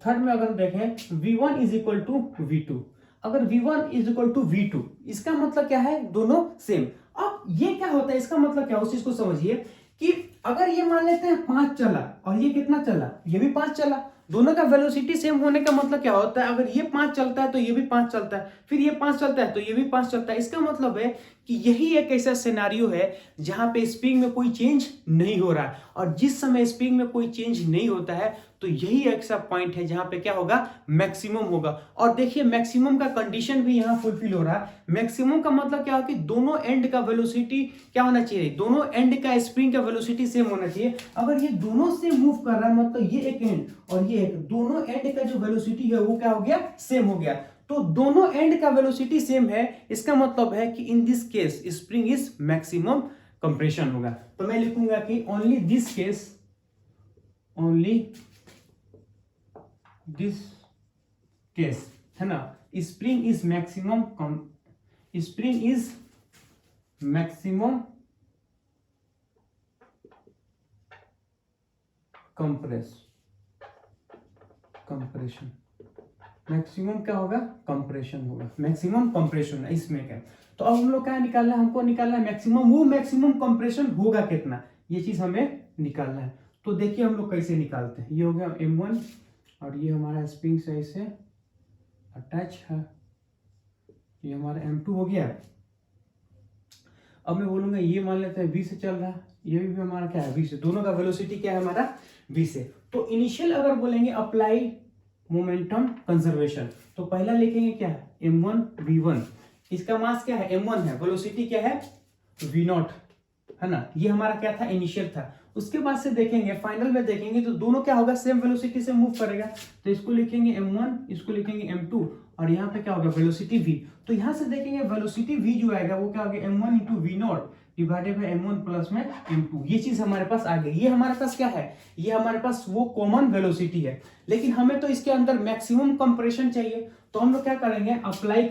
[SPEAKER 1] थर्ड में अगर देखें v1 is equal to v2, अगर v1 is equal to v2, इसका मतलब क्या है, दोनों सेम। अब ये क्या होता है, इसका मतलब क्या, उस चीज को समझिए कि अगर ये मान लेते हैं 5 चला और ये कितना चला, ये भी 5 चला, दोनों का वेलोसिटी सेम होने का मतलब क्या होता है, अगर ये 5 चलता है तो ये भी 5 चलता है, फिर ये 5 चलता है तो ये भी 5 चलता है। इसका मतलब है कि यही एक ऐसा सिनेरियो है जहां पे स्प्रिंग में कोई चेंज नहीं हो रहा है, और जिस समय स्प्रिंग में कोई चेंज नहीं होता है तो यही एक ऐसा पॉइंट है जहां पे क्या होगा, मैक्सिमम होगा। और देखिए मैक्सिमम का कंडीशन भी यहां फुलफिल हो रहा है। मैक्सिमम का मतलब क्या है कि दोनों एंड का वेलोसिटी क्या होना चाहिए, दोनों एंड का स्प्रिंग का वेलोसिटी सेम होना चाहिए। अगर ये दोनों से मूव कर रहा है मतलब ये एक एंड और ये एक, दोनों एंड का जो वेलोसिटी है वो क्या हो गया, सेम हो गया। तो दोनों एंड का वेलोसिटी सेम है, इसका मतलब है कि in this case spring is maximum compression होगा। तो मैं लिखूंगा कि only this case, only this case, है ना, spring is maximum, spring is maximum compression, maximum क्या होगा, कंप्रेशन होगा, मैक्सिमम कंप्रेशन है इसमें क्या। तो अब हम लोग क्या निकालना है, हमको निकालना है मैक्सिमम, वो मैक्सिमम कंप्रेशन होगा कितना, ये चीज हमें निकालना है। तो देखिए हम लोग कैसे निकालते हैं। ये हो गया M1 और ये हमारा स्प्रिंग से ऐसे अटैच है, ये हमारा M2 हो गया। अब मैं बोलूंगा ये मान लेते हैं V से चल रहा है, ये भी हमारा क्या है V से, दोनों का वेलोसिटी क्या है हमारा V से। तो इनिशियल अगर बोलेंगे अप्लाई मोमेंटम कंजर्वेशन, तो पहला लिखेंगे क्या है M1 V1, इसका मास क्या है M1 है, वेलोसिटी क्या है V0, है ना, ये हमारा क्या था इनिशियल था। उसके बाद से देखेंगे फाइनल में देखेंगे तो दोनों क्या होगा, सेम वेलोसिटी से मूव करेगा। तो इसको लिखेंगे M1, इसको लिखेंगे M2 और यहाँ पे क्या होगा वेलोसिटी V। तो यहाँ से देखेंगे वेलोसिटी V जो आएगा वो क्या होगा M1 into V0 divided by M1 plus में M2। ये चीज हमारे पास आ गई। ये हमारे पास क्या है, ये हमारे पास वो कॉमन वेलोसिटी है, लेकिन हमें तो इसके अंदर मैक्सिमम कंप्रेशन चाहिए। तो हम लोग क्या करेंगे, अप्लाई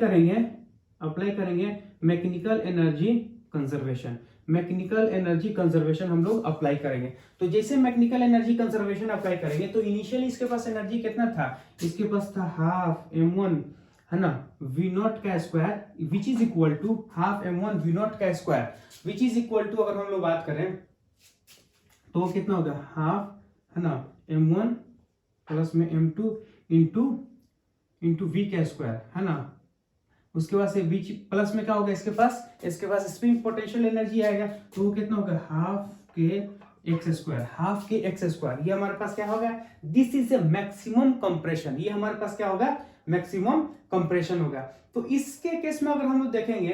[SPEAKER 1] करेंगे mechanical energy conservation, mechanical energy conservation हम लोग अप्लाई करेंगे। तो जैसे मैकेनिकल एनर्जी कंजर्वेशन अप्लाई करेंगे तो इनिशियली इसके पास एनर्जी कितना था, इसके पास था हाफ M1, है ना, V0 का square which is equal to half M1 V0 का square, which is equal to अगर हम लोग बात करें तो कितना होगा हाफ, है ना, M1 प्लस में M2 इंटू V का स्क्वायर, है ना। उसके बाद से बीच प्लस में क्या होगा, इसके पास स्प्रिंग पोटेंशियल एनर्जी आएगा, तो वो कितना होगा हाफ के एक्स स्क्वायर। ये हमारे पास क्या होगा, this is A maximum compression, ये हमारे पास क्या होगा मैक्सिमम कंप्रेशन होगा। तो इसके केस में अगर हम लोग देखेंगे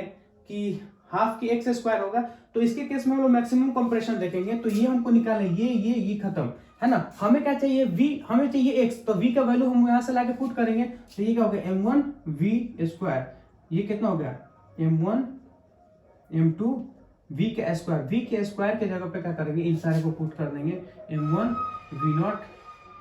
[SPEAKER 1] कि हाफ के एक्स स्क्वायर होगा, तो इसके केस में हम लोग मैक्सिमम कंप्रेशन देखेंगे। तो ये हमको निकाले, ये खत्म, है ना। हमें क्या चाहिए V, हमें चाहिए x, तो V का वैल्यू हम यहाँ से लाके पुट करेंगे। तो ये क्या होगा M1 V स्क्वायर, ये कितना हो गया M1 M2 V के स्क्वायर के जगह पे क्या करेंगे, इन सारे को पुट कर देंगे M1 V0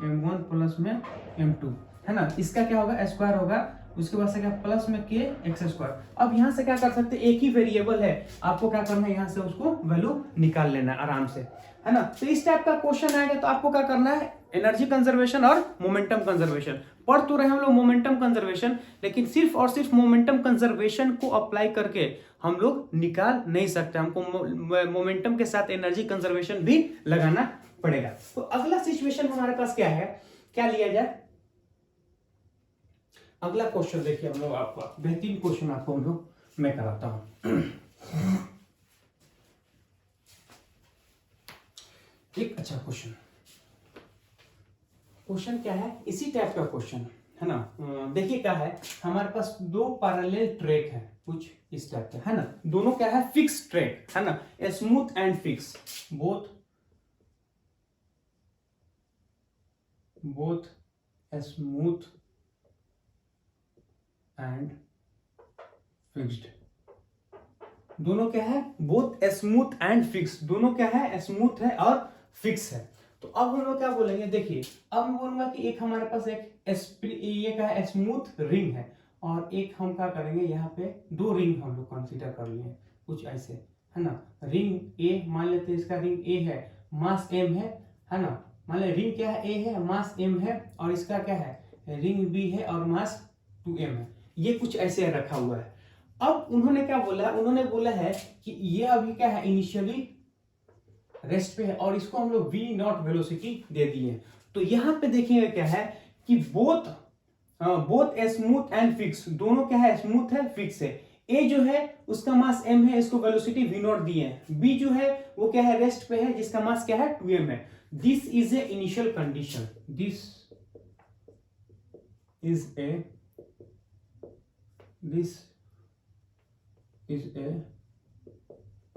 [SPEAKER 1] M1 प्लस में M2, है ना। इसका क्या होगा स्क्वायर होगा, उसके बाद से क्या प्लस में के एक्स स्क्वायर। अब यहाँ से क्या कर सकते हैं, एक ही वेरिएबल है, आपको क्या करना है यहाँ से उसको वैल्यू निकाल लेना है आराम से, है ना। तो इस टाइप का क्वेश्चन आएगा तो आपको क्या करना है, एनर्जी कंजर्वेशन और मोमेंटम कंजर्वेशन पढ़ तो रहे हम लोग मोमेंटम कंजर्वेशन, लेकिन सिर्फ और सिर्फ मोमेंटम कंजर्वेशन को अप्लाई करके हम लोग निकाल नहीं सकते, हमको मोमेंटम के साथ एनर्जी कंजर्वेशन भी लगाना पड़ेगा। तो अगला सिचुएशन हमारे पास क्या है, क्या लिया जाए, अगला क्वेश्चन देखिए हम लोग, आपको बेहतरीन क्वेश्चन आपको हम लोग मैं कराता हूं। एक अच्छा क्वेश्चन क्या है, इसी टाइप का क्वेश्चन है ना। देखिए क्या है, हमारे पास दो पैरेलल ट्रैक है कुछ इस टाइप का, है ना। दोनों क्या है फिक्स ट्रैक, है ना, smooth and fix, both smooth and fixed, दोनों क्या है बोथ स्मूथ एंड फिक्स, दोनों क्या है स्मूथ है और फिक्स है। तो अब हम लोग क्या बोलेंगे, देखिए अब मैं बोलूंगा कि एक हमारे पास ये क्या है स्मूथ रिंग है, और एक हम क्या करेंगे यहाँ पे दो रिंग हम लोग कंसीडर कर लिए कुछ ऐसे, है ना। रिंग ए मान लेते हैं, इसका रिंग ए है, मास m है ना। मान ले रिंग क्या है, ए है, मास m है, और इसका क्या है रिंग बी है और मास 2m है। ये कुछ ऐसे रखा हुआ है। अब उन्होंने क्या बोला, उन्होंने बोला है कि ये अभी क्या है इनिशियली रेस्ट पे है, और इसको हम लोग V0 वेलोसिटी दे दिए। तो यहाँ पे देखिएगा क्या है कि बोथ स्मूथ एंड फिक्स, दोनों क्या है, स्मूथ है, फिक्स है। ए जो है उसका मास m है, इसको वेलोसिटी v0 दी है। बी जो है वो क्या है, रेस्ट पे है, जिसका मास क्या है 2m है। This is A initial condition, this is A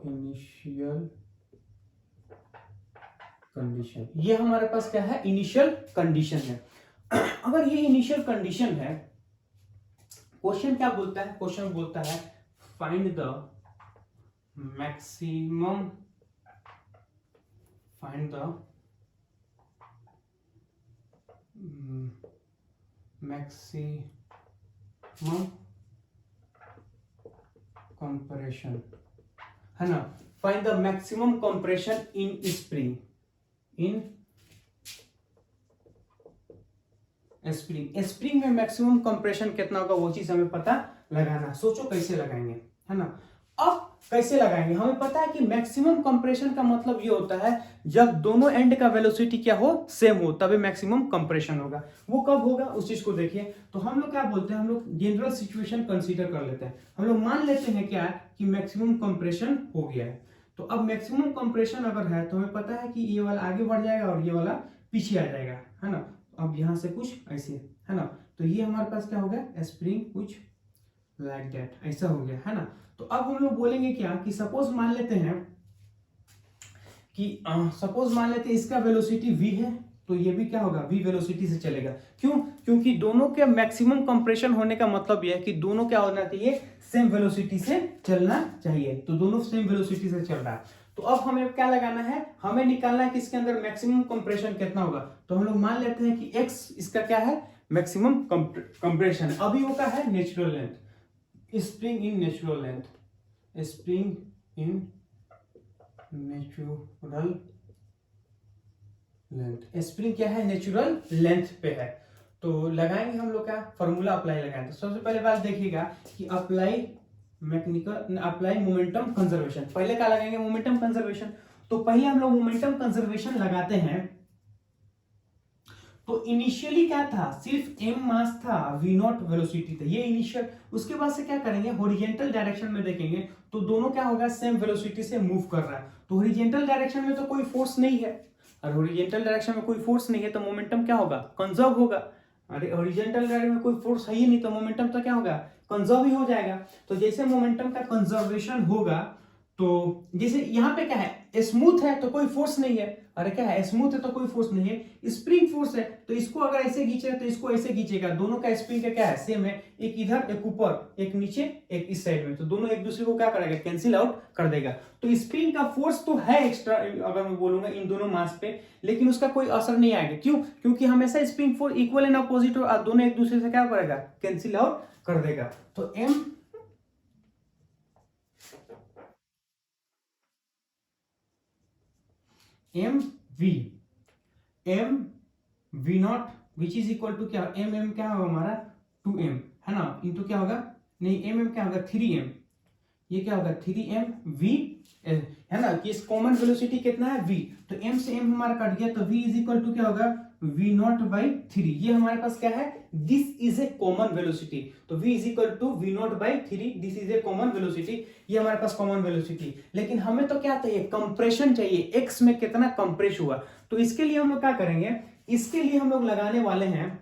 [SPEAKER 1] initial condition. ये हमारे पास क्या है, इनिशियल कंडीशन है। अगर ये इनिशियल कंडीशन है, क्वेश्चन क्या बोलता है, क्वेश्चन बोलता है फाइंड द मैक्सिमम कंप्रेशन, है ना, find the maximum compression in spring, spring में मैक्सिमम कंप्रेशन कितना होगा वो चीज हमें पता लगाना। सोचो कैसे लगाएंगे, है ना। अब कैसे लगाएंगे, हमें पता है कि मैक्सिमम कंप्रेशन का मतलब ये होता है जब दोनों एंड का वेलोसिटी क्या हो, सेम हो, तभी मैक्सिमम कंप्रेशन होगा। वो कब होगा उस चीज को देखिए। तो हम लोग क्या बोलते हैं, हम लोग जनरल सिचुएशन कंसीडर कर लेते हैं। हम लोग मान लेते हैं क्या कि मैक्सिमम कंप्रेशन हो गया है। तो अब मैक्सिमम कंप्रेशन अगर है तो हमें पता है कि ये वाला आगे बढ़ जाएगा और ये वाला पीछे आ जाएगा, है ना। अब यहां से कुछ ऐसे, है ना, तो ये हमारे पास क्या हो गया, स्प्रिंग कुछ लाइक दैट, ऐसा हो गया, है ना। तो अब हम लोग बोलेंगे क्या कि सपोज मान लेते हैं इसका वेलोसिटी v है, तो ये भी क्या होगा, v वेलोसिटी से चलेगा। क्यों, क्योंकि दोनों के मैक्सिमम कंप्रेशन होने का मतलब यह है कि दोनों क्या होना चाहिए, सेम वेलोसिटी से चलना चाहिए। तो दोनों सेम वेलोसिटी से चल रहा है। तो अब हमें क्या लगाना है, हमें निकालना है कि इसके अंदर मैक्सिमम कंप्रेशन कितना होगा। तो हम लोग मान लेते हैं कि x इसका क्या है, मैक्सिमम कंप्रेशन। अभी वो क्या है, natural length, spring in natural length, spring in natural length, spring क्या है, नेचुरल लेंथ पे है। तो लगाएंगे हम लोग क्या, फॉर्मूला अप्लाई लगाएंगे। तो सबसे पहले बात देखिएगा कि अप्लाई मोमेंटम कंजर्वेशन। पहले क्या लगाएंगे, मोमेंटम कंजर्वेशन। तो पहले हम लोग मोमेंटम कंजर्वेशन लगाते हैं। तो इनिशियली क्या था, सिर्फ m मास था, v0 वेलोसिटी था, ये इनिशियल। उसके बाद से क्या करेंगे, हॉरिजॉन्टल डायरेक्शन में देखेंगे तो दोनों क्या होगा, सेम वेलोसिटी से मूव कर रहा है। तो हॉरिजॉन्टल डायरेक्शन में तो कोई फोर्स नहीं है, और हॉरिजॉन्टल डायरेक्शन में कोई फोर्स नहीं है तो मोमेंटम क्या होगा, कंजर्व होगा। अरे हॉरिजॉन्टल डायरेक्शन में कोई फोर्स है ही नहीं तो मोमेंटम तो क्या होगा, कंजर्व ही हो जाएगा। तो जैसे मोमेंटम का कंजर्वेशन होगा, तो जैसे यहाँ पे क्या है, स्मूथ है तो कोई फोर्स नहीं है। अरे क्या है, स्मूथ है तो कोई फोर्स नहीं है, स्प्रिंग फोर्स है। तो इसको अगर ऐसे खींचे तो इसको ऐसे खींचेगा, दोनों का स्प्रिंग का क्या है, सेम है। एक इधर, एक ऊपर, एक नीचे, एक इस साइड में, तो दोनों एक दूसरे को क्या करेगा, कैंसिल आउट कर देगा। तो स्प्रिंग का फोर्स तो है एक्स्ट्रा, अगर मैं बोलूंगा इन दोनों मास पे, लेकिन उसका कोई असर नहीं आएगा। क्यों, क्योंकि हमेशा spring force equal and opposite और दोनों एक दूसरे से क्या करेगा, कैंसिल आउट कर देगा। तो m v not which is equal to क्या, एम क्या होगा हमारा 2m, है ना, इंटू क्या होगा, नहीं एम क्या होगा 3m, ये क्या होगा 3m v, है ना, कि इस कॉमन वेलोसिटी कितना है v, तो m से m हमारा कट गया, तो v इज इक्वल टू क्या होगा v0/3। ये हमारे पास क्या है, this is a common velocity. तो v is equal to v0/3, this is a common velocity. ये हमारे पास कॉमन वेलोसिटी। लेकिन हमें तो क्या चाहिए, कंप्रेशन चाहिए, x में कितना कंप्रेस हुआ। तो इसके लिए हम लोग क्या करेंगे, इसके लिए हम लोग लगाने वाले हैं,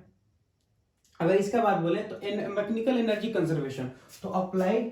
[SPEAKER 1] अगर इसका बात बोले तो मैकेनिकल एनर्जी कंजर्वेशन। तो अप्लाई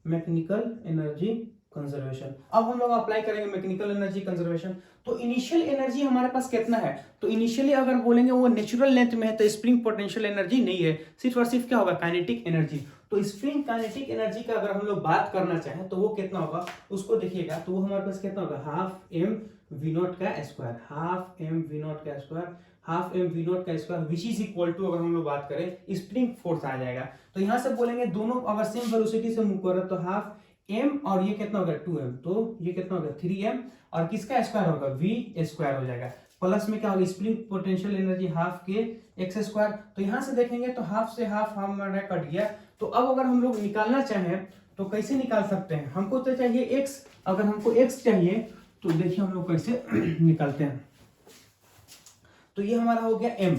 [SPEAKER 1] मैकेनिकल एनर्जी कंजर्वेशन। अब हम लोग अप्लाई करेंगे मैकेनिकल एनर्जी कंजर्वेशन। तो इनिशियल एनर्जी हमारे पास कितना है, तो इनिशियली अगर बोलेंगे वो नेचुरल लेंथ में है तो स्प्रिंग पोटेंशियल एनर्जी नहीं है, सिर्फ और सिर्फ क्या होगा, काइनेटिक एनर्जी। तो स्प्रिंग काइनेटिक एनर्जी का अगर हम लोग बात करना चाहें तो वो कितना होगा, उसको देखिएगा। तो वो हमारे पास कितना होगा, हाफ m v0 का स्क्वायर, हाफ m v0 का स्क्वायर, हाफ m v0 का square, which is equal to, अगर हम लोग बात करें स्प्रिंग फोर्स आ जाएगा। तो यहां से बोलेंगे दोनों अगर सेम वेलोसिटी से मूव कर रहे तो हाफ m और ये कितना होगा 2m, तो ये कितना होगा 3m, और किसका स्क्वायर होगा, v स्क्वायर हो जाएगा। प्लस में क्या होगा, स्प्रिंग पोटेंशियल एनर्जी हाफ के x स्क्वायर। तो यहां से देखेंगे तो हाफ से हाफ हमारा कट गया। तो अब अगर हम लोग निकालना चाहें तो कैसे निकाल सकते हैं, हमको तो चाहिए x, अगर हमको x चाहिए तो देखिए हम लोग कैसे निकालते हैं। तो ये हमारा हो गया m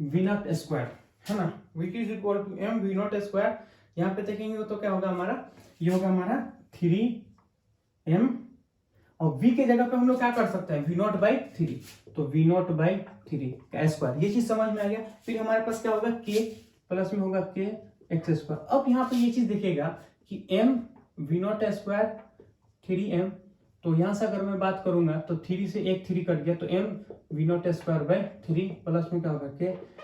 [SPEAKER 1] v नॉट स्क्वायर, है ना, which is equal to m v not square. यहाँ पे देखेंगे तो क्या होगा हमारा, ये होगा हमारा 3m, और v के जगह पे हम लोग क्या कर सकते हैं, v नॉट बाई 3, तो v नॉट बाई 3 का स्क्वायर, ये चीज समझ में आ गया। फिर हमारे पास क्या होगा, k प्लस में होगा k एक्स स्क्वायर। अब यहाँ पे ये चीज देखेगा कि m v not square 3m, तो यहाँ से अगर मैं बात करूंगा तो 3 से एक 3 कट गया, तो m v not square by 3 plus में क्या होगा k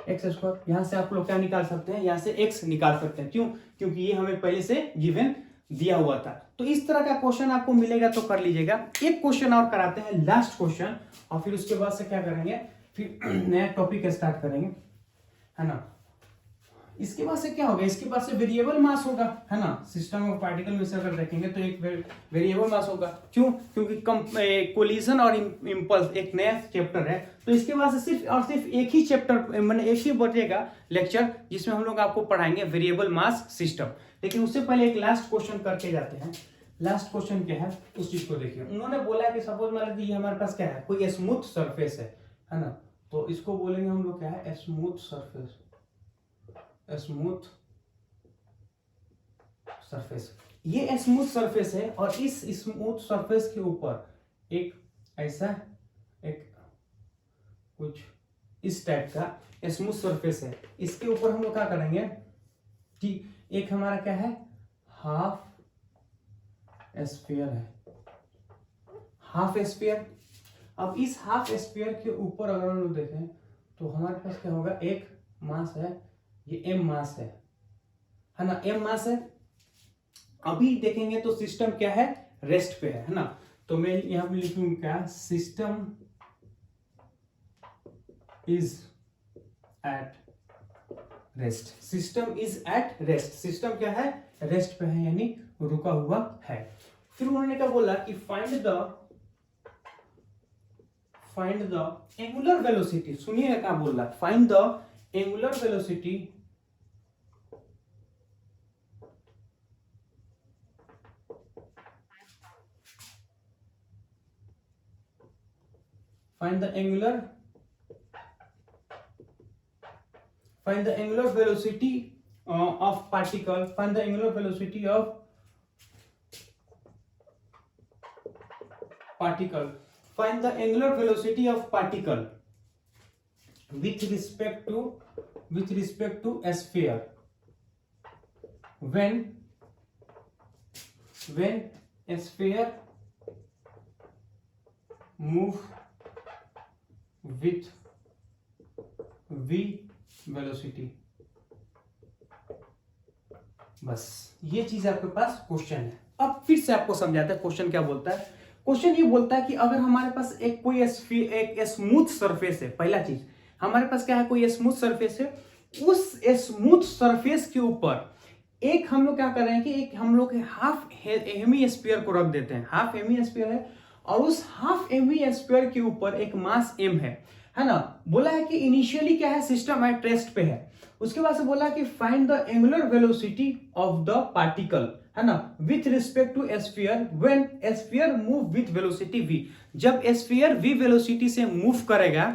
[SPEAKER 1] एक्स स्क्वायर। यहाँ से आप लोग क्या निकाल सकते हैं, यहाँ से x निकाल सकते हैं, क्यों, क्योंकि ये हमें पहले से गिवन दिया हुआ था। तो इस तरह का क्वेश्चन आपको मिलेगा तो कर लीजिएगा। एक क्वेश्चन और कराते हैं, लास्ट क्वेश्चन, और फिर उसके बाद से क्या करेंगे, फिर नया टॉपिक स्टार्ट करेंगे, है ना। इसके बाद से क्या होगा, इसके बाद से वेरिएबल मास होगा, है ना। सिस्टम ऑफ पार्टिकल में से अगर देखेंगे तो एक वेरिएबल मास होगा, क्यों, क्योंकि कोलिजन और इम्पल्स एक नया चैप्टर है। तो इसके बाद से सिर्फ और सिर्फ एक ही चैप्टर, मैंने एक ही बचेगा लेक्चर, जिसमें हम लोग आपको पढ़ाएंगे वेरिएबल मास सिस्टम। लेकिन उससे पहले एक लास्ट क्वेश्चन करके जाते हैं। लास्ट क्वेश्चन क्या है, उस चीज को देखिए। उन्होंने बोला कि सपोज मान लीजिए हमारे पास क्या है, कोई स्मूथ सरफेस है ना, तो इसको बोलेंगे हम लोग क्या है, स्मूथ सरफेस, स्मूथ सरफेस। ये स्मूथ सरफेस है, और इस स्मूथ सरफेस के ऊपर एक ऐसा एक कुछ इस टाइप का स्मूथ सरफेस है। इसके ऊपर हम लोग क्या करेंगे कि एक हमारा क्या है, हाफ स्फीयर है, हाफ स्फीयर। अब इस हाफ स्फीयर के ऊपर अगर हम लोग देखें तो हमारे पास क्या होगा, एक मास है, ये m मास है ना, m मास है। अभी देखेंगे तो सिस्टम क्या है, रेस्ट पे है ना। तो मैं यहां पे लिखूंगा क्या, system is eight rest, system is eight rest. System क्या है, रेस्ट पे है, यानी रुका हुआ है। फिर उन्होंने क्या बोला कि फाइंड द एंगुलर वेलोसिटी। सुनिए क्या बोल रहा है, find the angular velocity find the angular velocity of particle, find the angular velocity of particle, find the angular velocity of particle with respect to a sphere when a sphere move with v velocity. बस ये चीज आपके पास question है। अब फिर से आपको समझाता है क्वेश्चन क्या बोलता है। क्वेश्चन ये बोलता है कि अगर हमारे पास एक कोई एक स्मूथ सरफेस है, पहला चीज हमारे पास क्या है, कोई स्मूथ सरफेस है, उस स्मूथ सरफेस के ऊपर एक हम लोग क्या कर रहे हैं कि एक हम लोग हाफ हेमीस्फीयर को रख देते हैं, हाफ हेमीस्फीयर है, और उस हाफ हेमीस्फीयर के ऊपर एक मास m है ना। बोला है कि इनिशियली क्या है, सिस्टम एट रेस्ट पे है। उसके बाद से बोला कि find the angular velocity of the particle, है ना, with respect to sphere when sphere move with velocity v। जब स्फीयर v वेलोसिटी से मूव करेगा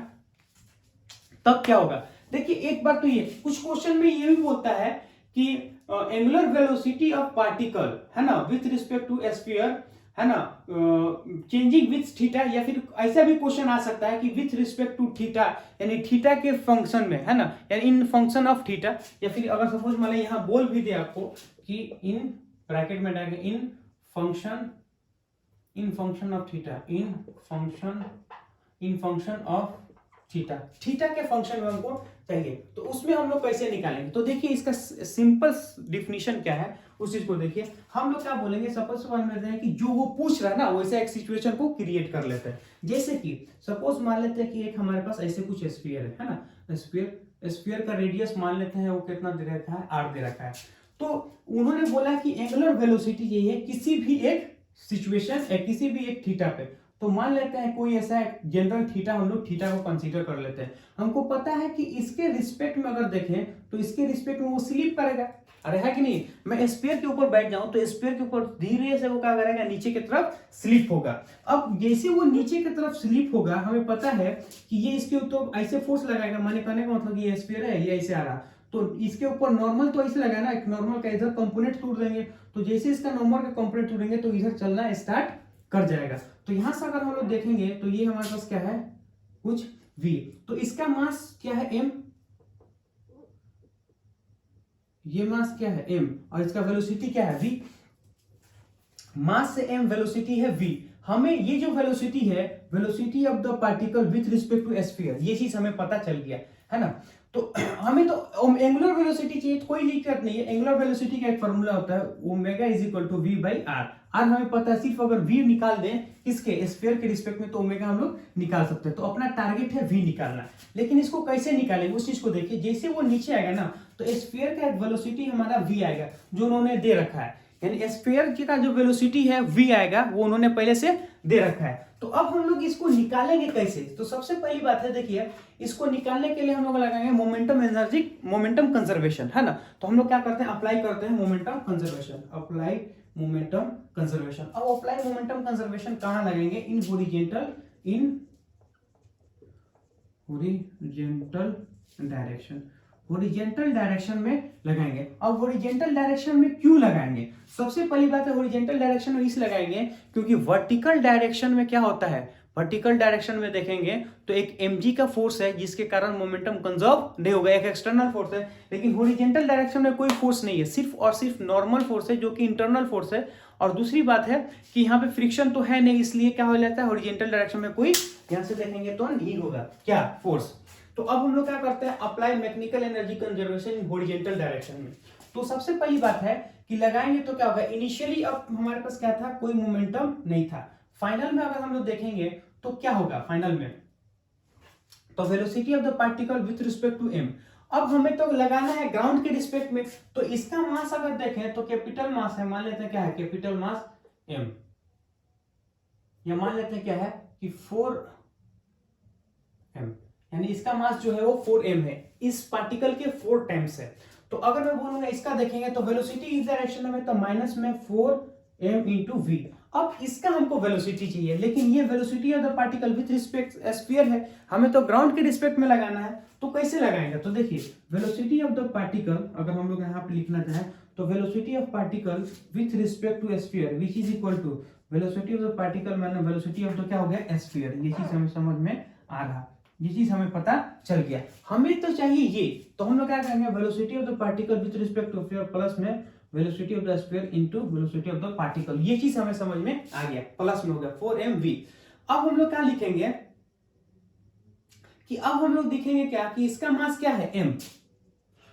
[SPEAKER 1] तब क्या होगा। देखिए एक बार तो ये कुछ क्वेश्चन में ये भी बोलता है कि एंगुलर वेलोसिटी ऑफ पार्टिकल, है ना, विथ रिस्पेक्ट टू स्फीयर, है ना, चेंजिंग विथ थीटा, या फिर ऐसा भी क्वेश्चन आ सकता है कि विथ रिस्पेक्ट टू थीटा, यानी थीटा के फंक्शन में, है ना, यानी इन फंक्शन ऑफ थीटा। या फिर अगर सपोज मान लीजिए यहाँ बोल भी दे आपको कि इन ब्रैकेट में डालेंगे in function of theta, in function of theta, theta के फंक्शन में हमको चाहिए, तो उसमें हम लोग कैसे निकालेंगे। तो देखिए इसका सिंपल डिफिनीशन क्या है, उस चीज को देखिए। हम लोग क्या बोलेंगे, सपोज मान लेते हैं कि जो वो पूछ रहा है ना वैसे एक सिचुएशन को क्रिएट कर लेते हैं। जैसे कि सपोज मान लेते हैं कि एक हमारे पास ऐसे कुछ स्फीयर है ना, स्फीयर का रेडियस मान लेते हैं वो कितना दे रखा है, 8 दे रखा है। तो उन्होंने बोला कि एंगुलर वेलोसिटी यही है किसी भी एक सिचुएशन, किसी भी एक थीटा पे, तो मान लेते हैं कोई ऐसा जनरल थीटा, हम लोग थीटा को कंसीडर कर लेते हैं। हमको पता है कि इसके रिस्पेक्ट में अगर देखें तो इसके रिस्पेक्ट में वो स्लिप करेगा, अरे है कि नहीं। मैं स्फीयर के ऊपर बैठ जाऊं तो स्फीयर के ऊपर धीरे से वो क्या करेगा, नीचे की तरफ स्लिप होगा। अब जैसे वो नीचे की तरफ स्लिप होगा, हमें पता है कि ये इसके ऊपर ऐसे फोर्स लगाएगा, माने कहने का मतलब ये स्फीयर है, ये ऐसे आ रहा, तो इसके ऊपर नॉर्मल तो ऐसे लगा ना, एक नॉर्मल का इधर कंपोनेंट तोड़ देंगे, तो जैसे इसका नॉर्मल का कंपोनेंट तोड़ेंगे तो इधर चलना स्टार्ट कर जाएगा। तो यहां से अगर हम लोग देखेंगे तो ये हमारे पास क्या है, कुछ v, तो इसका मास क्या है m, ये मास क्या है m, और इसका वेलोसिटी क्या है v। मास से m, वेलोसिटी है v। हमें ये जो वेलोसिटी है, velocity of the particle with respect to sphere, ये चीज हमें पता चल गया है ना। तो हमें तो एंगुलर वेलोसिटी चाहिए, तो कोई दिक्कत नहीं है। एंगुलर वेलोसिटी का एक फॉर्मूला होता है omega is equal to v by r. R हमें पता है, सिर्फ अगर वी निकाल दें किसके, स्फीयर के रिस्पेक्ट में, तो ओमेगा हम लोग निकाल सकते हैं। तो अपना टारगेट है वी निकालना, लेकिन इसको कैसे निकालेंगे उस चीज को देखिए। जैसे वो नीचे आएगा ना, तो स्फीयर का एक वेलोसिटी हमारा वी आएगा जो उन्होंने दे रखा है, यानी स्फीयर का जो वेलोसिटी है वी आएगा, वो उन्होंने पहले से दे रखा है। तो अब हम लोग इसको निकालेंगे कैसे, तो सबसे पहली बात है देखिए, इसको निकालने के लिए हम लोग लगाएंगे मोमेंटम एनर्जी, मोमेंटम कंजर्वेशन, है ना। तो हम लोग क्या करते हैं, अप्लाई करते हैं momentum conservation, apply momentum conservation. अब अप्लाई मोमेंटम कंजर्वेशन कहां लगेंगे, इन हॉरिजॉन्टल डायरेक्शन, हॉरिजॉन्टल डायरेक्शन में लगाएंगे। अब हॉरिजॉन्टल डायरेक्शन में क्यों लगाएंगे, सबसे पहली बात है हॉरिजॉन्टल डायरेक्शन में इस लगाएंगे क्योंकि वर्टिकल डायरेक्शन में क्या होता है, वर्टिकल डायरेक्शन में देखेंगे तो एक mg का फोर्स है जिसके कारण मोमेंटम कंजर्व नहीं होगा, एक एक्सटर्नल फोर्स है। लेकिन हॉरिजॉन्टल डायरेक्शन में कोई फोर्स नहीं है, सिर्फ और सिर्फ नॉर्मल फोर्स है जो कि इंटरनल फोर्स है। और दूसरी बात है कि यहाँ पे फ्रिक्शन तो है नहीं, इसलिए क्या हो जाता है, हॉरिजॉन्टल डायरेक्शन में कोई, यहाँ से देखेंगे तो नहीं होगा क्या, फोर्स। तो अब हम लोग क्या करते हैं, apply mechanical energy conservation in horizontal direction में। तो सबसे पहली बात है कि लगाएंगे तो क्या होगा, इनिशियली अब हमारे पास क्या था, कोई मोमेंटम नहीं था। फाइनल में अगर हम लोग देखेंगे तो क्या होगा फाइनल में, तो velocity of the particle with respect to m। अब हमें तो लगाना है ग्राउंड के रिस्पेक्ट में, तो इसका मास अगर देखें तो कैपिटल मास है, मान लेते हैं क्या है, कैपिटल मास m, या मान लेते हैं क्या है कि 4m, यानी इसका मास जो है वो 4m है, इस पार्टिकल के 4 टाइम्स है। तो अगर मैं बोलूंगा इसका देखेंगे तो वेलोसिटी इस डायरेक्शन में, तो माइनस में 4m इंटू वी। अब इसका हमको वेलोसिटी चाहिए, लेकिन ये velocity of the particle with respect sphere है, हमें तो ग्राउंड के रिस्पेक्ट में लगाना है। तो कैसे लगाएंगे, तो देखिए वेलोसिटी ऑफ द पार्टिकल अगर हम लोग यहाँ पे लिखना चाहें तो velocity of particle with respect to sphere which is equal to velocity of the particle minus velocity of the क्या हो गया, स्फीयर। ये चीज हमें समझ में आ रहा, ये चीज हमें पता चल गया। हमें तो चाहिए ये, तो हम लोग क्या करेंगे, velocity of the particle with respect to sphere plus में velocity of the sphere into velocity of the particle, ये चीज हमें समझ में आ गया, प्लस में हो गया 4mv। अब हम लोग क्या लिखेंगे कि अब हम लोग देखेंगे क्या कि इसका मास क्या है m,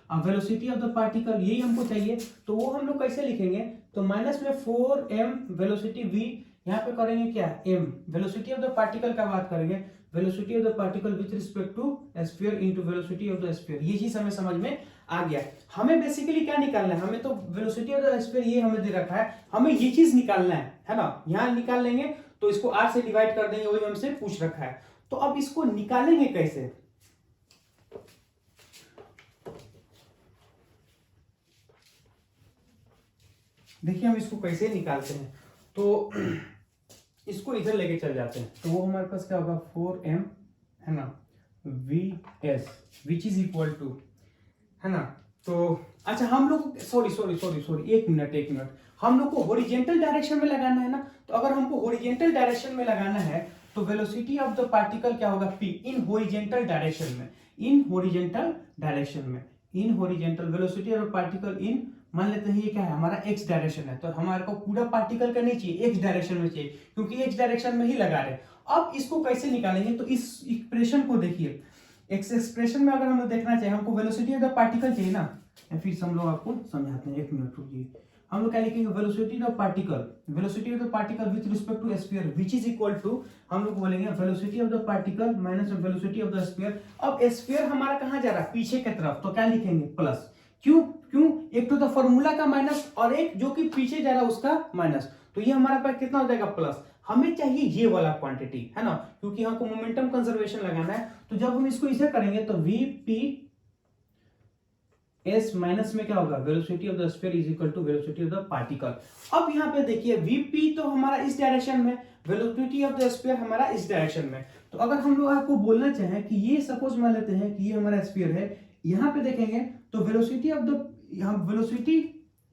[SPEAKER 1] अब वेलोसिटी ऑफ द पार्टिकल यही हमको चाहिए, तो वो हम लोग कैसे लिखेंगे, तो माइनस में 4m वेलोसिटी v, यहाँ पे करेंगे क्या m, velocity of the particle का बात करेंगे, velocity of the particle with respect to sphere into velocity of the sphere, ये चीज हमें समझ में आ गया। हमें बेसिकली क्या निकालना है, हमें तो वेलोसिटी ऑफ द स्फीयर ये हमें दे रखा है, हमें ये चीज निकालना है ना। यहां निकाल लेंगे तो इसको r से डिवाइड कर देंगे, वही हमसे पूछ रखा है। तो अब इसको निकालेंगे कैसे, देखिए हम इसको कैसे निकालते हैं, तो इसको इधर लेके चल जाते हैं, तो वो हमारे पास क्या होगा 4m है ना vs which is equal to, है ना। तो अच्छा हम लोग सॉरी एक मिनट, हम लोग को हॉरिजॉन्टल डायरेक्शन में लगाना है ना। तो अगर हमको हॉरिजॉन्टल डायरेक्शन में लगाना है तो वेलोसिटी ऑफ द पार्टिकल क्या होगा p इन हॉरिजॉन्टल डायरेक्शन में, इन हॉरिजॉन्टल डायरेक्शन में, in horizontal velocity of particle in, मान लेते हैं ये क्या है हमारा x डायरेक्शन है, तो हमारे को पूरा पार्टिकल का नहीं चाहिए, x डायरेक्शन में चाहिए, क्योंकि x डायरेक्शन में ही लगा रहे। अब इसको कैसे निकालेंगे, तो इस एक्सप्रेशन को देखिए, इस एक्सप्रेशन में अगर हम लोग देखना चाहिए, हमको वेलोसिटी ऑफ द पार्टिकल चाहिए ना, या फिर हम लोग आपको समझाते हैं, एक मिनट रुकिए। हम लोग क्या लिखेंगे, velocity of particle, velocity of the particle with respect to sphere which is equal to, हम लोग बोलेंगे velocity of the particle minus velocity of the sphere. अब स्फीयर हमारा कहाँ जा रहा है, पीछे की तरफ, तो क्या लिखेंगे प्लस, क्यों, एक तो फॉर्मूला का माइनस और एक जो कि पीछे जा रहा है उसका माइनस, तो ये हमारा पास कितना हो जाएगा प्लस। हमें चाहिए ये वाला क्वांटिटी, है ना, क्योंकि हमको मोमेंटम कंजर्वेशन लगाना है। तो जब हम इसको इसे करेंगे तो वीपी एस माइनस में क्या होगा, velocity of the sphere is equal to velocity of the particle. अब यहाँ पे देखिए वीपी तो हमारा इस डायरेक्शन में, वेलोसिटी ऑफ द स्फीयर हमारा इस डायरेक्शन में। तो अगर हम लोग आपको बोलना चाहें कि ये सपोज मान लेते हैं कि ये हमारा स्फीयर है, यहाँ पे देखेंगे तो वेलोसिटी ऑफ द, यहाँ वेलोसिटी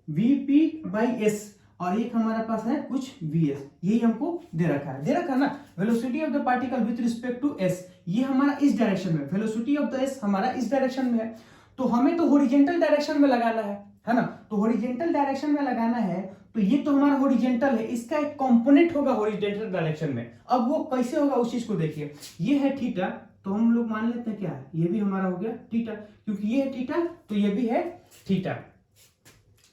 [SPEAKER 1] वीपी बाई एस और एक हमारे पास है कुछ वीएस, यही हमको दे रखा है ना, velocity of the particle with respect to S, ये हमारा इस डायरेक्शन में, वेलोसिटी ऑफ द एस हमारा इस डायरेक्शन में है। तो हमें तो हॉरिजॉन्टल डायरेक्शन में लगाना है ना, तो हॉरिजॉन्टल डायरेक्शन में लगाना है, तो ये तो हमारा हॉरिजॉन्टल है, इसका एक कंपोनेंट होगा हॉरिजॉन्टल डायरेक्शन में। अब वो कैसे होगा उस चीज को देखिए, ये है थीटा, तो हम लोग मान लेते हैं क्या है, ये भी हमारा हो गया थीटा, क्योंकि ये है थीटा तो ये भी है थीटा।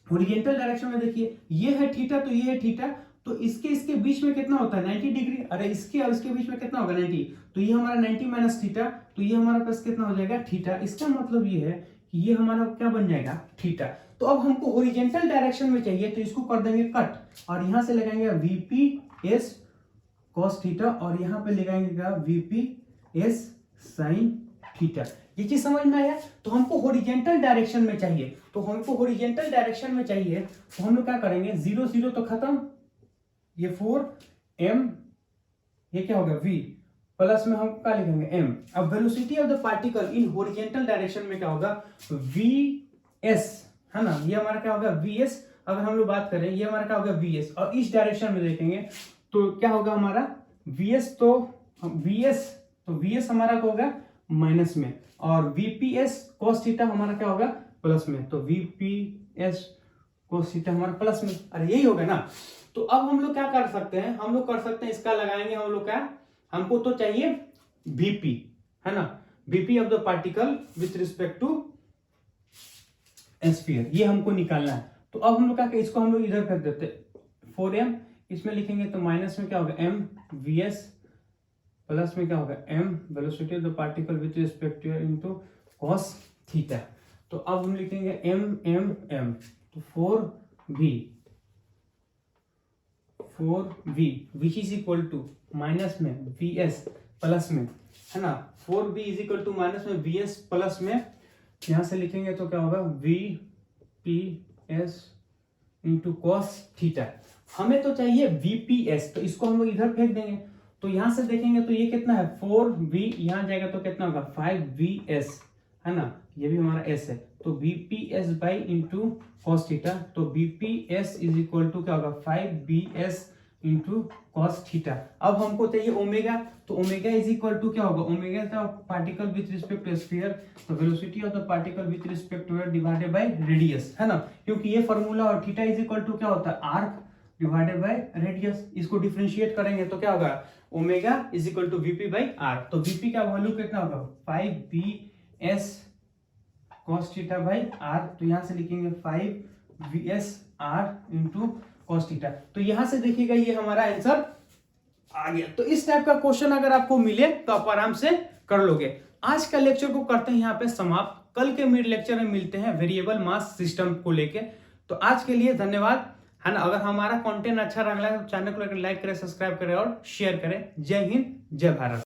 [SPEAKER 1] हॉरिजॉन्टल डायरेक्शन में देखिए ये है थीटा तो ये है थीटा, तो इसके बीच में कितना होता है 90 डिग्री, अरे इसके और इसके बीच में कितना होगा 90, तो ये हमारा 90 माइनस थीटा, तो ये हमारा पास कितना हो जाएगा थीटा। इसका मतलब ये है कि ये हमारा क्या बन जाएगा थीटा। तो अब हमको हॉरिजॉन्टल डायरेक्शन में चाहिए, तो इसको कर देंगे कट और यहां से लगाएंगे वीपी एस कॉस थीटा और यहाँ पे लगाएंगे वीपी एस साइन थीटा। ये चीज समझ में आया। तो हमको हॉरिजॉन्टल डायरेक्शन में चाहिए, तो हमको हॉरिजॉन्टल डायरेक्शन में चाहिए, तो हम लोग क्या करेंगे, 0 0 तो खत्म, ये 4m, ये क्या होगा v, प्लस में हम क्या लिखेंगे m। अब velocity of the particle in horizontal direction में क्या होगा vs, है ना, ये हमारा क्या होगा vs। अगर हम लोग बात करें ये हमारा क्या होगा vs, और इस डायरेक्शन में देखेंगे तो क्या होगा हमारा vs, तो vs हमारा क्या होगा माइनस में, और vps cos थीटा हमारा क्या होगा प्लस में, तो vps cos थीटा हमारा प्लस में, अरे यही होगा ना। तो अब हम लोग क्या कर सकते हैं, हम लोग कर सकते हैं इसका लगाएंगे हम लोग क्या, हमको तो चाहिए vp, है ना, vp of the particle with respect to sphere, ये हमको निकालना है। तो अब हम लोग क्या, इसको हम लोग इधर फेंक देते, 4m इसमें लिखेंगे तो माइनस में क्या होगा m vs, प्लस में क्या होगा m velocity of the particle with respect to into cos theta. तो अब हम लिखेंगे m, तो 4v which is equal to minus m vs plus m, है ना, 4v is equal to minus m vs plus m, यहां से लिखेंगे तो क्या होगा vps इंटू cos थीटा। हमें तो चाहिए vps, तो इसको हम लोग इधर फेंक देंगे, तो यहां से देखेंगे तो ये कितना है 4v, यहां जाएगा तो कितना होगा 5vs, है ना, ये भी हमारा s है, तो vps by into cos theta, तो vps इज इक्वल टू क्या होगा 5vs इंटू cos थीटा। अब हमको चाहिए ओमेगा, तो ओमेगा इज इक्वल टू क्या होगा, ओमेगा का particle with respect to sphere, तो velocity of the particle with respect to divided by radius, है ना, क्योंकि ये फॉर्मूला, और थीटा इज इक्वल टू क्या होता है आर्क डिवाइडेड बाय रेडियस। इसको डिफरेंशिएट करेंगे तो क्या होगा omega is equal to VP by R, तो वीपी का वैल्यू कितना होगा 5vs cos theta by R, तो यहां से लिखेंगे 5vs r into cos theta. तो यहां से देखिएगा ये हमारा आंसर आ गया। तो इस टाइप का क्वेश्चन अगर आपको मिले तो आप आराम से कर लोगे। आज का लेक्चर को करते हैं यहाँ पे समाप्त, कल के मिड लेक्चर में मिलते हैं वेरिएबल मास सिस्टम को लेके। तो आज के लिए धन्यवाद, है ना। अगर हमारा कंटेंट अच्छा लगा तो चैनल को लाइक करें, सब्सक्राइब करें और शेयर करें। जय हिंद, जय भारत।